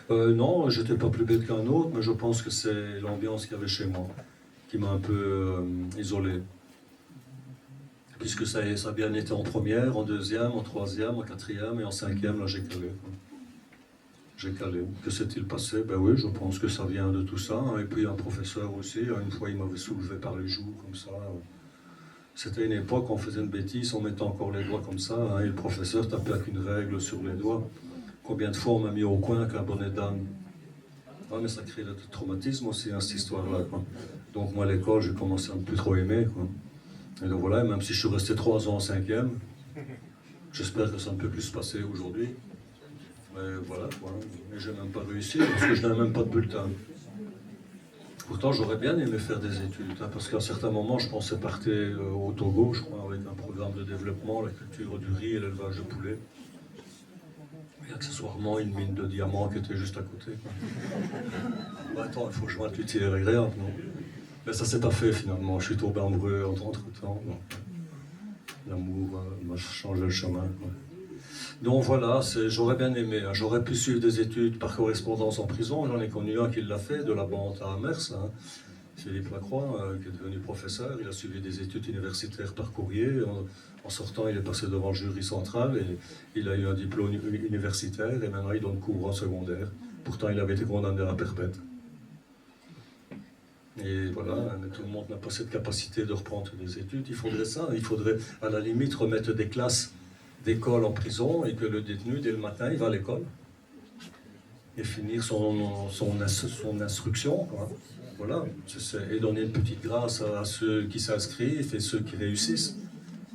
Non, je n'étais pas plus bête qu'un autre, mais je pense que c'est l'ambiance qu'il y avait chez moi qui m'a un peu isolé. Puisque ça a bien été en première, en 2e, en 3e, en 4e et en 5e, là j'ai calé. J'ai calé. Que s'est-il passé? Ben oui, je pense que ça vient de tout ça. Hein. Et puis un professeur aussi, une fois il m'avait soulevé par les joues comme ça. C'était une époque où on faisait une bêtise, on mettait encore les doigts comme ça, hein, et le professeur tapait avec une règle sur les doigts. Combien de fois on m'a mis au coin avec un bonnet d'âne? Ah, mais ça crée des traumatismes aussi, hein, cette histoire-là. Donc moi à l'école, j'ai commencé à ne plus trop aimer. Quoi. Et donc voilà, même si je suis resté 3 ans en 5e, j'espère que ça ne peut plus se passer aujourd'hui. Mais voilà, quoi. Mais je n'ai même pas réussi parce que je n'avais même pas de bulletin. Pourtant, j'aurais bien aimé faire des études, hein, parce qu'à un certain moment, je pensais partir au Togo, je crois, avec un programme de développement, la culture du riz et l'élevage de poulets. Et accessoirement, une mine de diamants qui était juste à côté. Bah, attends, il faut joindre l'utile et l'agréable, non? Mais ça s'est pas fait finalement, je suis tombé amoureux entre-temps. L'amour m'a changé le chemin. Quoi. Donc voilà, j'aurais bien aimé. Hein. J'aurais pu suivre des études par correspondance en prison. J'en ai connu un qui l'a fait, de la Bante à Amers. Hein. Philippe Lacroix, qui est devenu professeur. Il a suivi des études universitaires par courrier. En sortant, il est passé devant le jury central et il a eu un diplôme universitaire. Et maintenant, il donne cours en secondaire. Pourtant, il avait été condamné à la perpète. Et voilà, mais tout le monde n'a pas cette capacité de reprendre des études. Il faudrait à la limite remettre des classes d'école en prison et que le détenu, dès le matin, il va à l'école et finir son instruction, quoi. Voilà, et donner une petite grâce à ceux qui s'inscrivent et ceux qui réussissent.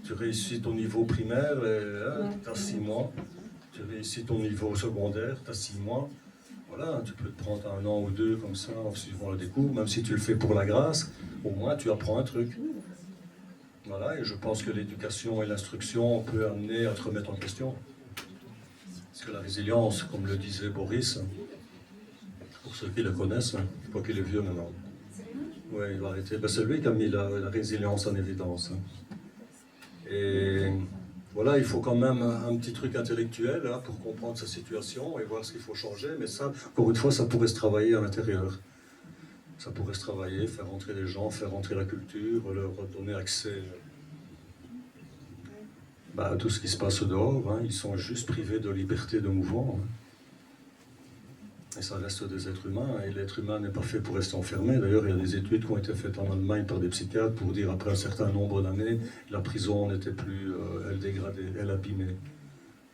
Tu réussis ton niveau primaire, tu as 6 mois. Tu réussis ton niveau secondaire, tu as 6 mois. Voilà, tu peux te prendre 1 an ou 2 comme ça, en suivant les cours. Même si tu le fais pour la grâce, au moins tu apprends un truc. Voilà, et je pense que l'éducation et l'instruction peut amener à te remettre en question. Parce que la résilience, comme le disait Boris, pour ceux qui le connaissent, je crois qu'il est vieux maintenant. Oui, il va arrêter. Ben, c'est lui qui a mis la résilience en évidence. Et voilà, il faut quand même un petit truc intellectuel hein, pour comprendre sa situation et voir ce qu'il faut changer. Mais ça, encore une fois, ça pourrait se travailler à l'intérieur. Ça pourrait se travailler, faire rentrer les gens, faire rentrer la culture, leur donner accès à tout ce qui se passe dehors. Hein. Ils sont juste privés de liberté de mouvement. Hein. Et ça reste des êtres humains, et l'être humain n'est pas fait pour rester enfermé. D'ailleurs, il y a des études qui ont été faites en Allemagne par des psychiatres pour dire après un certain nombre d'années, la prison n'était plus, elle dégradait, elle abîmait.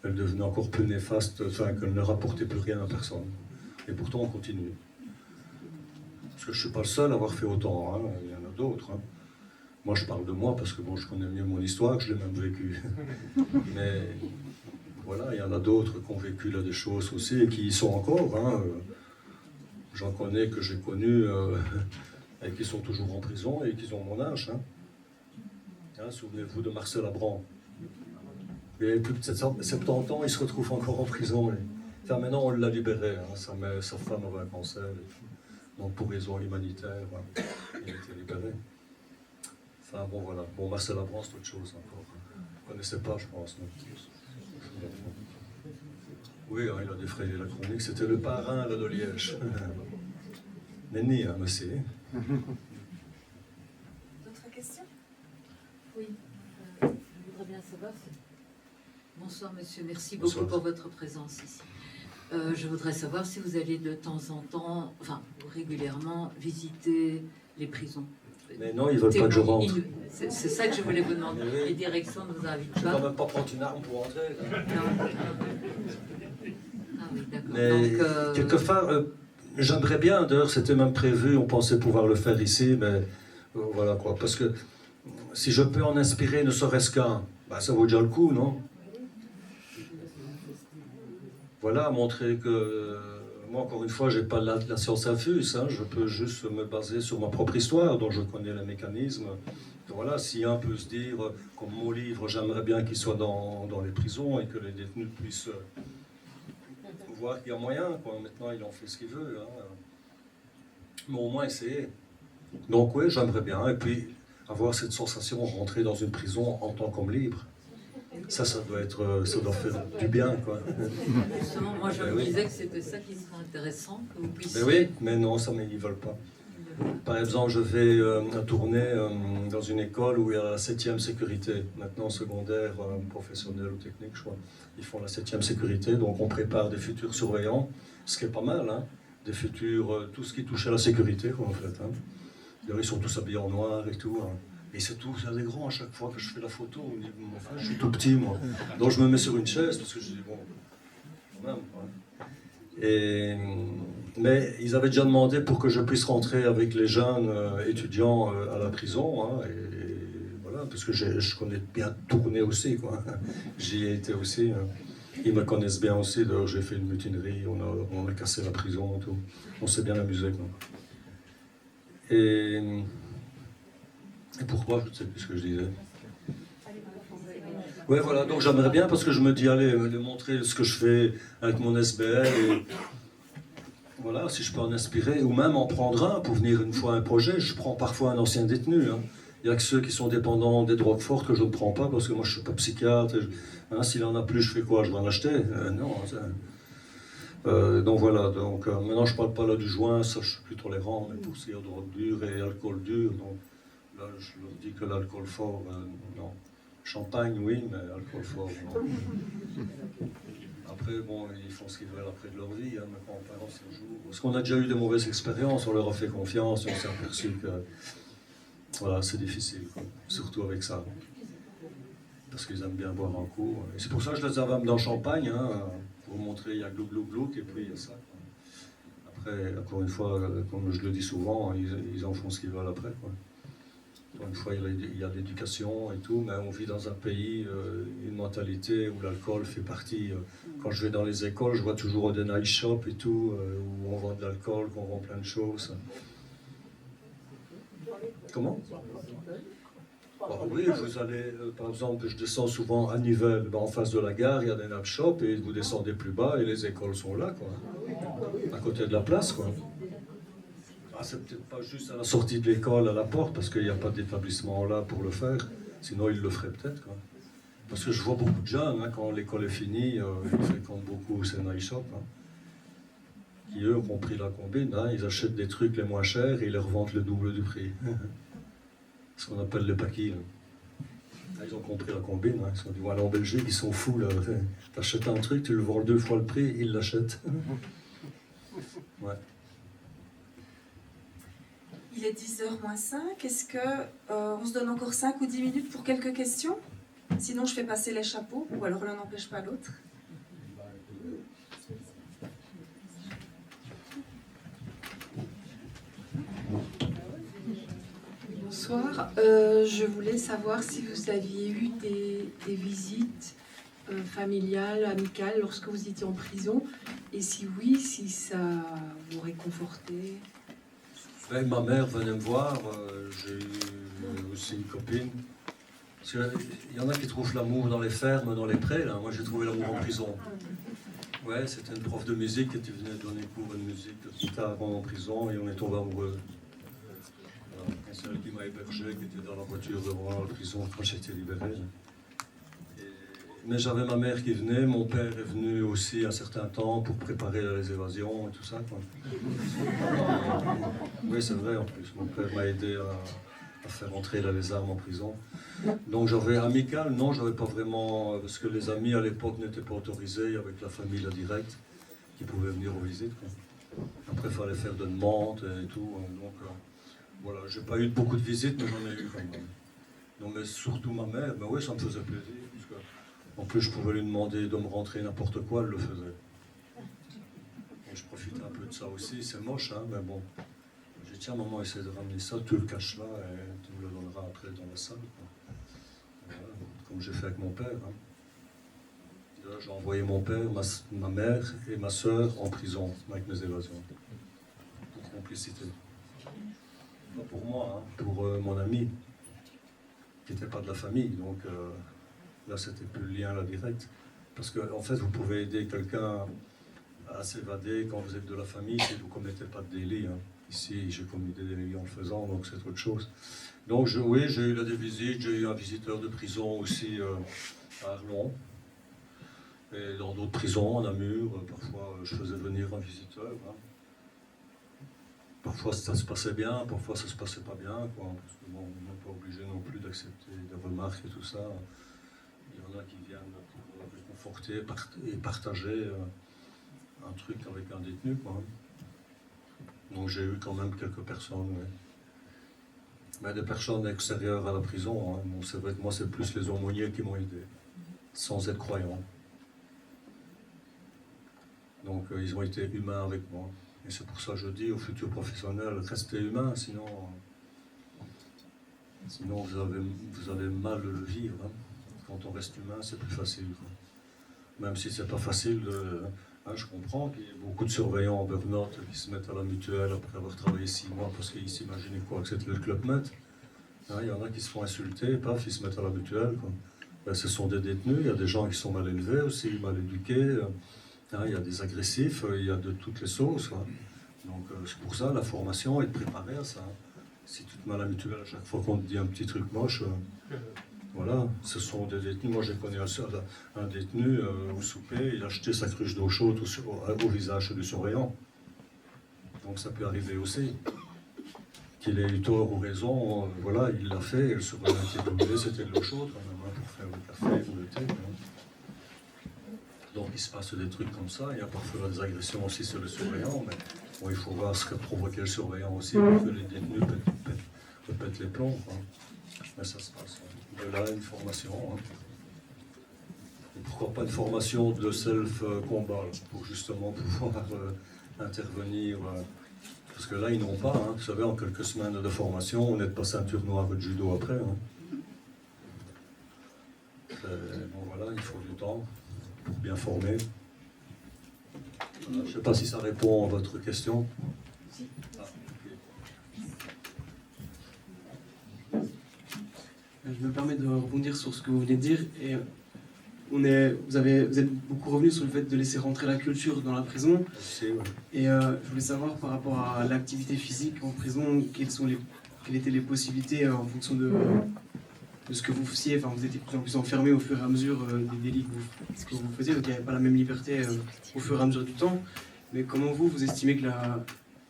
Elle devenait encore plus néfaste, enfin, qu'elle ne rapportait plus rien à personne. Et pourtant, on continue. Parce que je ne suis pas le seul à avoir fait autant, hein. Il y en a d'autres. Hein. Moi, je parle de moi parce que bon, je connais mieux mon histoire, que je l'ai même vécu. Mais voilà, il y en a d'autres qui ont vécu là des choses aussi et qui y sont encore. Hein. J'en connais que j'ai connus et qui sont toujours en prison et qui ont mon âge. Hein. Hein, souvenez-vous de Marcel Abran. Il avait plus de 70 ans, il se retrouve encore en prison. Enfin, maintenant, on l'a libéré. Hein. Sa femme avait un cancer. Donc, pour raison humanitaire, hein, il a été libéré. Enfin, bon, voilà. Bon, Marcel Abran, c'est autre chose encore. Vous ne connaissez pas, je pense. Non. Oui, hein, il a défrayé la chronique. C'était le parrain là, de Liège. Nenni, hein, mais c'est. D'autres questions? Oui, je voudrais bien savoir. Bonsoir monsieur, merci beaucoup pour votre présence ici. Je voudrais savoir si vous allez de temps en temps, enfin régulièrement, visiter les prisons. Mais non, ils ne veulent pas que je rentre. C'est ça que je voulais vous demander. Les directions ne vous invitent pas. Je ne vais quand même pas prendre une arme pour entrer. Non. Ah oui, d'accord. Mais donc, quelquefois, j'aimerais bien, d'ailleurs c'était même prévu, on pensait pouvoir le faire ici, mais voilà quoi. Parce que si je peux en inspirer ne serait-ce qu'un, bah, ça vaut déjà le coup, non? Voilà, montrer que moi, encore une fois, je n'ai pas la science infuse, hein, je peux juste me baser sur ma propre histoire, dont je connais les mécanismes. Donc voilà, si un peut se dire, comme mon livre, j'aimerais bien qu'il soit dans les prisons et que les détenus puissent voir qu'il y a moyen, quoi. Maintenant, il en fait ce qu'il veut. Hein. Mais au moins essayer. Donc oui, j'aimerais bien. Et puis, avoir cette sensation de rentrer dans une prison en tant qu'homme libre. Ça doit faire du bien, quoi. Justement, moi je me disais que c'était ça qui serait intéressant, que vous puissiez... Mais oui, mais non, ça, mais ils ne veulent pas. Par exemple, je vais tourner dans une école où il y a la 7e sécurité, maintenant secondaire, professionnelle ou technique, je crois. Ils font la 7e sécurité, donc on prépare des futurs surveillants, ce qui est pas mal, hein, des futurs, tout ce qui touche à la sécurité, quoi, en fait. Hein. D'ailleurs, ils sont tous habillés en noir et tout. Hein. Et c'est tout, c'est des grands à chaque fois que je fais la photo. Enfin, je suis tout petit, moi. Donc je me mets sur une chaise parce que je dis, bon, quand même. Ouais. Mais ils avaient déjà demandé pour que je puisse rentrer avec les jeunes étudiants à la prison. Hein, et voilà, parce que je connais bien tourner aussi, quoi. J'y ai été aussi. Hein. Ils me connaissent bien aussi. D'ailleurs, j'ai fait une mutinerie, on a cassé la prison, tout. On s'est bien amusé, quoi. Et pourquoi, je ne sais plus ce que je disais. Ouais, voilà, donc j'aimerais bien, parce que je me dis, allez, de montrer ce que je fais avec mon SBL, et voilà, si je peux en inspirer, ou même en prendre un pour venir une fois à un projet. Je prends parfois un ancien détenu. Hein. Il n'y a que ceux qui sont dépendants des drogues fortes que je ne prends pas, parce que moi je ne suis pas psychiatre. Hein, s'il en a plus, je fais quoi? Je vais en acheter? Non. Donc voilà, donc, maintenant je ne parle pas là du joint, ça je suis plus tolérant, mais pour ce qui est de drogue dure et alcool dur, donc là je leur dis que l'alcool fort, non. Champagne, oui, mais alcool fort, non. Après, bon, ils font ce qu'ils veulent après de leur vie, hein, mes grands-parents, c'est un jour. Parce qu'on a déjà eu de mauvaises expériences, on leur a fait confiance et on s'est aperçu que voilà, c'est difficile, quoi. Surtout avec ça. Parce qu'ils aiment bien boire un coup. Et c'est pour ça que je les avais amenés dans Champagne, hein, pour vous montrer, il y a glou glou glou, et puis il y a ça. Après, encore une fois, comme je le dis souvent, ils en font ce qu'ils veulent après, quoi. Encore une fois, il y a l'éducation et tout, mais on vit dans un pays, une mentalité où l'alcool fait partie. Quand je vais dans les écoles, je vois toujours des night shops et tout, où on vend de l'alcool, qu'on vend plein de choses. Comment? Oui, vous allez, par exemple, je descends souvent à Nivelles, en face de la gare, il y a des night shops, et vous descendez plus bas, et les écoles sont là, quoi. À côté de la place, quoi. Ah, c'est peut-être pas juste à la sortie de l'école, à la porte, parce qu'il n'y a pas d'établissement là pour le faire. Sinon, ils le feraient peut-être, quoi. Parce que je vois beaucoup de jeunes, hein, quand l'école est finie, ils fréquentent beaucoup ces night shops, hein, qui, eux, ont pris la combine. Hein, ils achètent des trucs les moins chers et ils les revendent le double du prix. Ce qu'on appelle les paquis. Là, ils ont compris la combine. Hein, ils se sont dit, voilà, en Belgique, ils sont fous. Tu achètes un truc, tu le vends 2 fois le prix, ils l'achètent. Ouais. Il est 10h moins 5. Est-ce qu'on se donne encore 5 ou 10 minutes pour quelques questions? Sinon, je fais passer les chapeaux, ou alors l'un n'empêche pas l'autre. Bonsoir. Je voulais savoir si vous aviez eu des visites familiales, amicales, lorsque vous étiez en prison, et si oui, si ça vous réconfortait. Ben, ma mère venait me voir, j'ai eu aussi une copine. Parce qu'il y en a qui trouvent l'amour dans les fermes, dans les prés. Là. Moi, j'ai trouvé l'amour en prison. Ouais, c'était une prof de musique qui venait donner cours de musique, de guitare en prison, et on est tombé amoureux. Voilà. Celle qui m'a hébergé, qui était dans la voiture devant la prison quand j'étais libéré. Mais j'avais ma mère qui venait, mon père est venu aussi un certain temps pour préparer les évasions et tout ça, quoi. Oui, c'est vrai, en plus. Mon père m'a aidé à faire entrer les armes en prison. Donc j'avais amical, non, j'avais pas vraiment, parce que les amis à l'époque n'étaient pas autorisés, avec la famille là direct, qui pouvait venir aux visites, quoi. Après, il fallait faire de demandes et tout, donc voilà, j'ai pas eu beaucoup de visites, mais j'en ai eu quand même. Non, mais surtout ma mère, ben oui, ça me faisait plaisir, parce que en plus, je pouvais lui demander de me rentrer n'importe quoi, elle le faisait. Et je profitais un peu de ça aussi. C'est moche, hein, mais bon. J'ai dit, tiens, maman, essaie de ramener ça, tu le caches là et tu me le donneras après dans la salle. Voilà, comme j'ai fait avec mon père. Hein. Là, j'ai envoyé mon père, ma mère et ma soeur en prison avec mes évasions. Pour complicité. Pas pour moi, hein, pour mon ami, qui n'était pas de la famille. Donc, là, c'était plus le lien là direct. Parce que, en fait, vous pouvez aider quelqu'un à s'évader quand vous êtes de la famille si vous ne commettez pas de délit. Hein. Ici, j'ai commis des délits en le faisant, donc c'est autre chose. Donc, oui, j'ai eu là des visites. J'ai eu un visiteur de prison aussi à Arlon. Et dans d'autres prisons, en Namur, parfois, je faisais venir un visiteur. Hein. Parfois, ça se passait bien, parfois, ça se passait pas bien. Quoi. Parce que, bon, on n'est pas obligé non plus d'accepter des remarques et tout ça. Il y en a qui viennent pour réconforter et partager un truc avec un détenu, quoi. Donc j'ai eu quand même quelques personnes, ouais. Mais des personnes extérieures à la prison, hein. Bon, c'est vrai que moi c'est plus les aumôniers qui m'ont aidé, sans être croyants. Donc ils ont été humains avec moi. Et c'est pour ça que je dis aux futurs professionnels, restez humains, sinon vous allez mal le vivre. Hein. Quand on reste humain, c'est plus facile, quoi. Même si c'est pas facile, hein, je comprends qu'il y ait beaucoup de surveillants en burn-out qui se mettent à la mutuelle après avoir travaillé 6 mois parce qu'ils s'imaginaient quoi que c'était le Club Med. Hein, il y en a qui se font insulter, paf, ils se mettent à la mutuelle, quoi. Ben, ce sont des détenus, il y a des gens qui sont mal élevés aussi, mal éduqués, hein, il y a des agressifs, il y a de toutes les sauces, quoi. Donc c'est pour ça la formation, être préparé à ça. Si tu te mets à la mutuelle à chaque fois qu'on te dit un petit truc moche, voilà, ce sont des détenus. Moi, j'ai connu un détenu au souper, il a jeté sa cruche d'eau chaude au visage du surveillant. Donc ça peut arriver aussi. Qu'il ait eu tort ou raison, voilà, il l'a fait, et le surveillant était brûlé, c'était de l'eau chaude quand même, hein, pour faire le café ou le thé. Hein. Donc qu'il se passe des trucs comme ça. Il y a parfois des agressions aussi sur le surveillant, mais bon, il faut voir ce que provoquait le surveillant aussi pour que les détenus pètent les plombs. Hein. Mais ça se passe. De là, une formation. Hein. Et pourquoi pas une formation de self-combat pour justement pouvoir intervenir. Parce que là, ils n'ont pas. Hein. Vous savez, en quelques semaines de formation, on n'est pas ceinture noire de judo après. Hein. Bon, voilà, il faut du temps pour bien former. Je ne sais pas si ça répond à votre question. Je me permets de rebondir sur ce que vous venez de dire. Et vous êtes beaucoup revenu sur le fait de laisser rentrer la culture dans la prison. Et je voulais savoir par rapport à l'activité physique en prison, quelles étaient les possibilités en fonction de ce que vous faisiez. Enfin, vous étiez de plus en plus enfermé au fur et à mesure des délits que vous faisiez, donc il n'y avait pas la même liberté au fur et à mesure du temps. Mais comment vous estimez que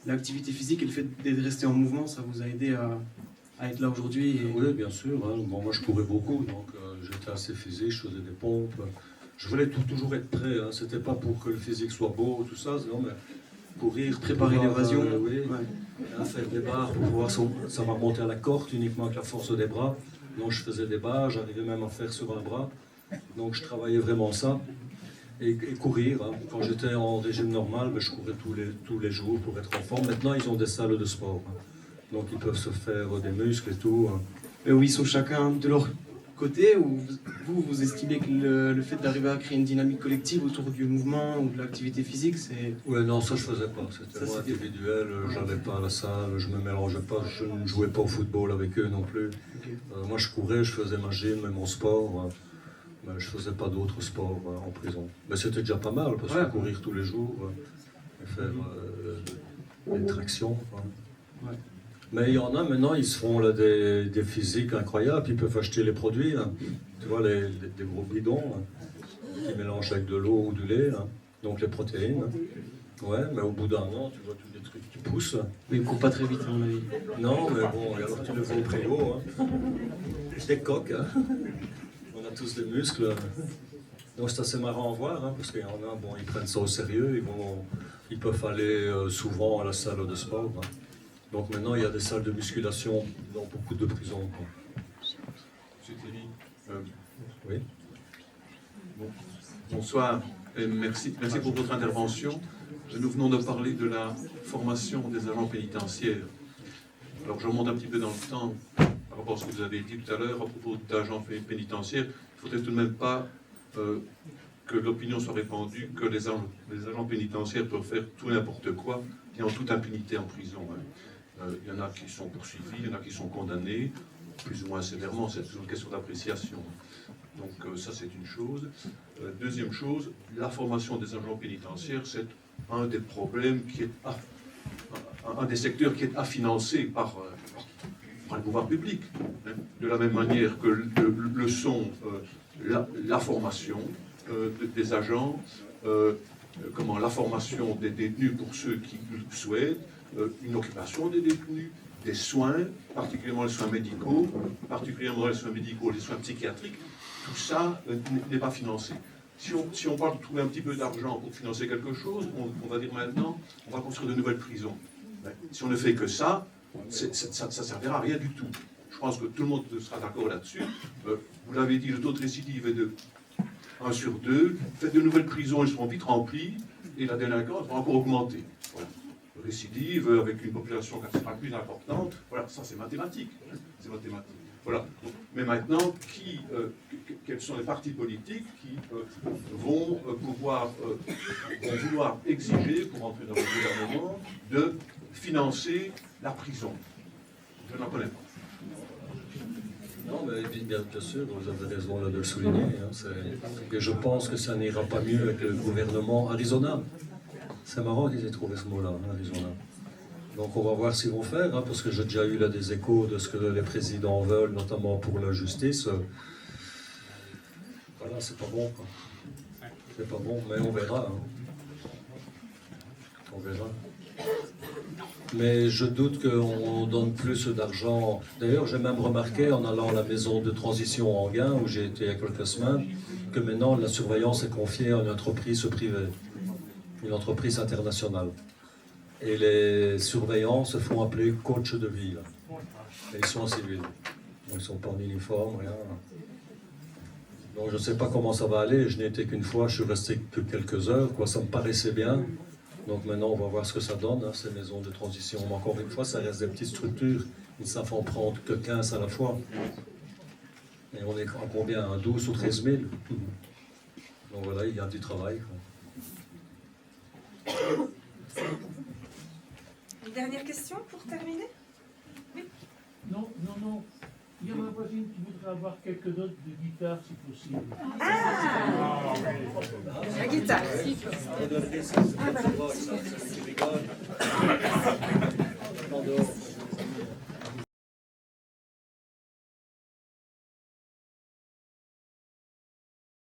l'activité physique et le fait d'être resté en mouvement, ça vous a aidé à être là aujourd'hui Oui, bien sûr. Hein. Bon, moi, je courais beaucoup, donc j'étais assez physique, je faisais des pompes. Je voulais toujours être prêt. Hein. C'était pas pour que le physique soit beau, tout ça, non, mais courir, préparer l'évasion, oui, hein, faire des barres pour pouvoir ça va monter à la corde uniquement avec la force des bras. Donc je faisais des barres, j'arrivais même à faire sur un bras. Donc je travaillais vraiment ça. Et courir. Hein. Quand j'étais en régime normal, je courais tous les jours pour être en forme. Maintenant, ils ont des salles de sport. Hein. Donc ils peuvent se faire des muscles et tout. Hein. Et où ils sont chacun de leur côté, ou vous estimez que le fait d'arriver à créer une dynamique collective autour du mouvement ou de l'activité physique, c'est... Oui, non, ça je faisais pas. C'était moi individuel, j'allais pas à la salle, je me mélangeais pas, je ne jouais pas au football avec eux non plus. Okay. Moi je courais, je faisais ma gym et mon sport. Mais je faisais pas d'autres sports en prison. Mais c'était déjà pas mal, parce que courir tous les jours et faire des tractions. Hein. Ouais. Mais il y en a maintenant, ils se font là, des physiques incroyables, ils peuvent acheter les produits, hein. Tu vois, des gros bidons, hein, qui mélangent avec de l'eau ou du lait, hein. Donc les protéines. Ouais, mais au bout d'un an, tu vois tous les trucs qui poussent. Mais ils ne courent pas très vite, à mon avis. Non, mais bon, alors tu le vois au préau. Hein. Des coques, hein. On a tous des muscles. Donc c'est assez marrant à voir, hein, parce qu'il y en a, bon, ils prennent ça au sérieux, ils peuvent aller souvent à la salle de sport. Hein. Donc maintenant, il y a des salles de musculation dans beaucoup de prisons. Monsieur Thierry, oui. Bonsoir, merci pour votre intervention. Nous venons de parler de la formation des agents pénitentiaires. Alors je remonte un petit peu dans le temps par rapport à ce que vous avez dit tout à l'heure à propos d'agents pénitentiaires. Il ne faudrait tout de même pas que l'opinion soit répandue que les agents pénitentiaires peuvent faire tout n'importe quoi et en toute impunité en prison. Hein. Il y en a qui sont poursuivis, il y en a qui sont condamnés, plus ou moins sévèrement, c'est toujours une question d'appréciation. Donc ça c'est une chose. Deuxième chose, la formation des agents pénitentiaires, c'est un des problèmes qui est un des secteurs qui est à financer par le pouvoir public. Hein. De la même manière que le sont la formation des agents, la formation des détenus pour ceux qui le souhaitent, une occupation des détenus, des soins, particulièrement les soins médicaux, les soins psychiatriques, tout ça n'est pas financé. Si on parle de trouver un petit peu d'argent pour financer quelque chose, on va dire maintenant, on va construire de nouvelles prisons. Si on ne fait que ça, ça ne servira à rien du tout. Je pense que tout le monde sera d'accord là-dessus. Vous l'avez dit, le taux de récidive est de 1 sur 2. Faites de nouvelles prisons, elles seront vite remplies, et la délinquance va encore augmenter. Voilà. Récidive avec une population carcérale plus importante, voilà, ça c'est mathématique. C'est mathématique. Voilà. Mais maintenant, quels sont les partis politiques qui vont vouloir exiger, pour entrer dans le gouvernement, de financer la prison? Je n'en connais pas. Non, mais bien sûr, vous avez raison de le souligner. Hein, et je pense que ça n'ira pas mieux avec le gouvernement Arizona. C'est marrant qu'ils aient trouvé ce mot-là, hein, Arizona. Donc on va voir ce qu'ils vont faire, hein, parce que j'ai déjà eu là des échos de ce que les présidents veulent, notamment pour la justice. Voilà, c'est pas bon, quoi. C'est pas bon, mais on verra. Hein. On verra. Mais je doute qu'on donne plus d'argent. D'ailleurs, j'ai même remarqué, en allant à la maison de transition en Gain, où j'ai été il y a quelques semaines, que maintenant la surveillance est confiée à une entreprise privée, une entreprise internationale. Et les surveillants se font appeler coach de ville. Et ils sont en civil. Ils ne sont pas en uniforme, rien. Donc je ne sais pas comment ça va aller. Je n'ai été qu'une fois, je suis resté que quelques heures. Quoi, ça me paraissait bien. Donc maintenant, on va voir ce que ça donne, hein, ces maisons de transition. Mais encore une fois, ça reste des petites structures. Ils ne savent en prendre que 15 à la fois. Et on est en combien? À 12 ou 13 000. Donc voilà, il y a du travail. Quoi. Une dernière question pour terminer? Oui. Non. Il y a ma voisine qui voudrait avoir quelques notes de guitare, si possible. Ah, la guitare.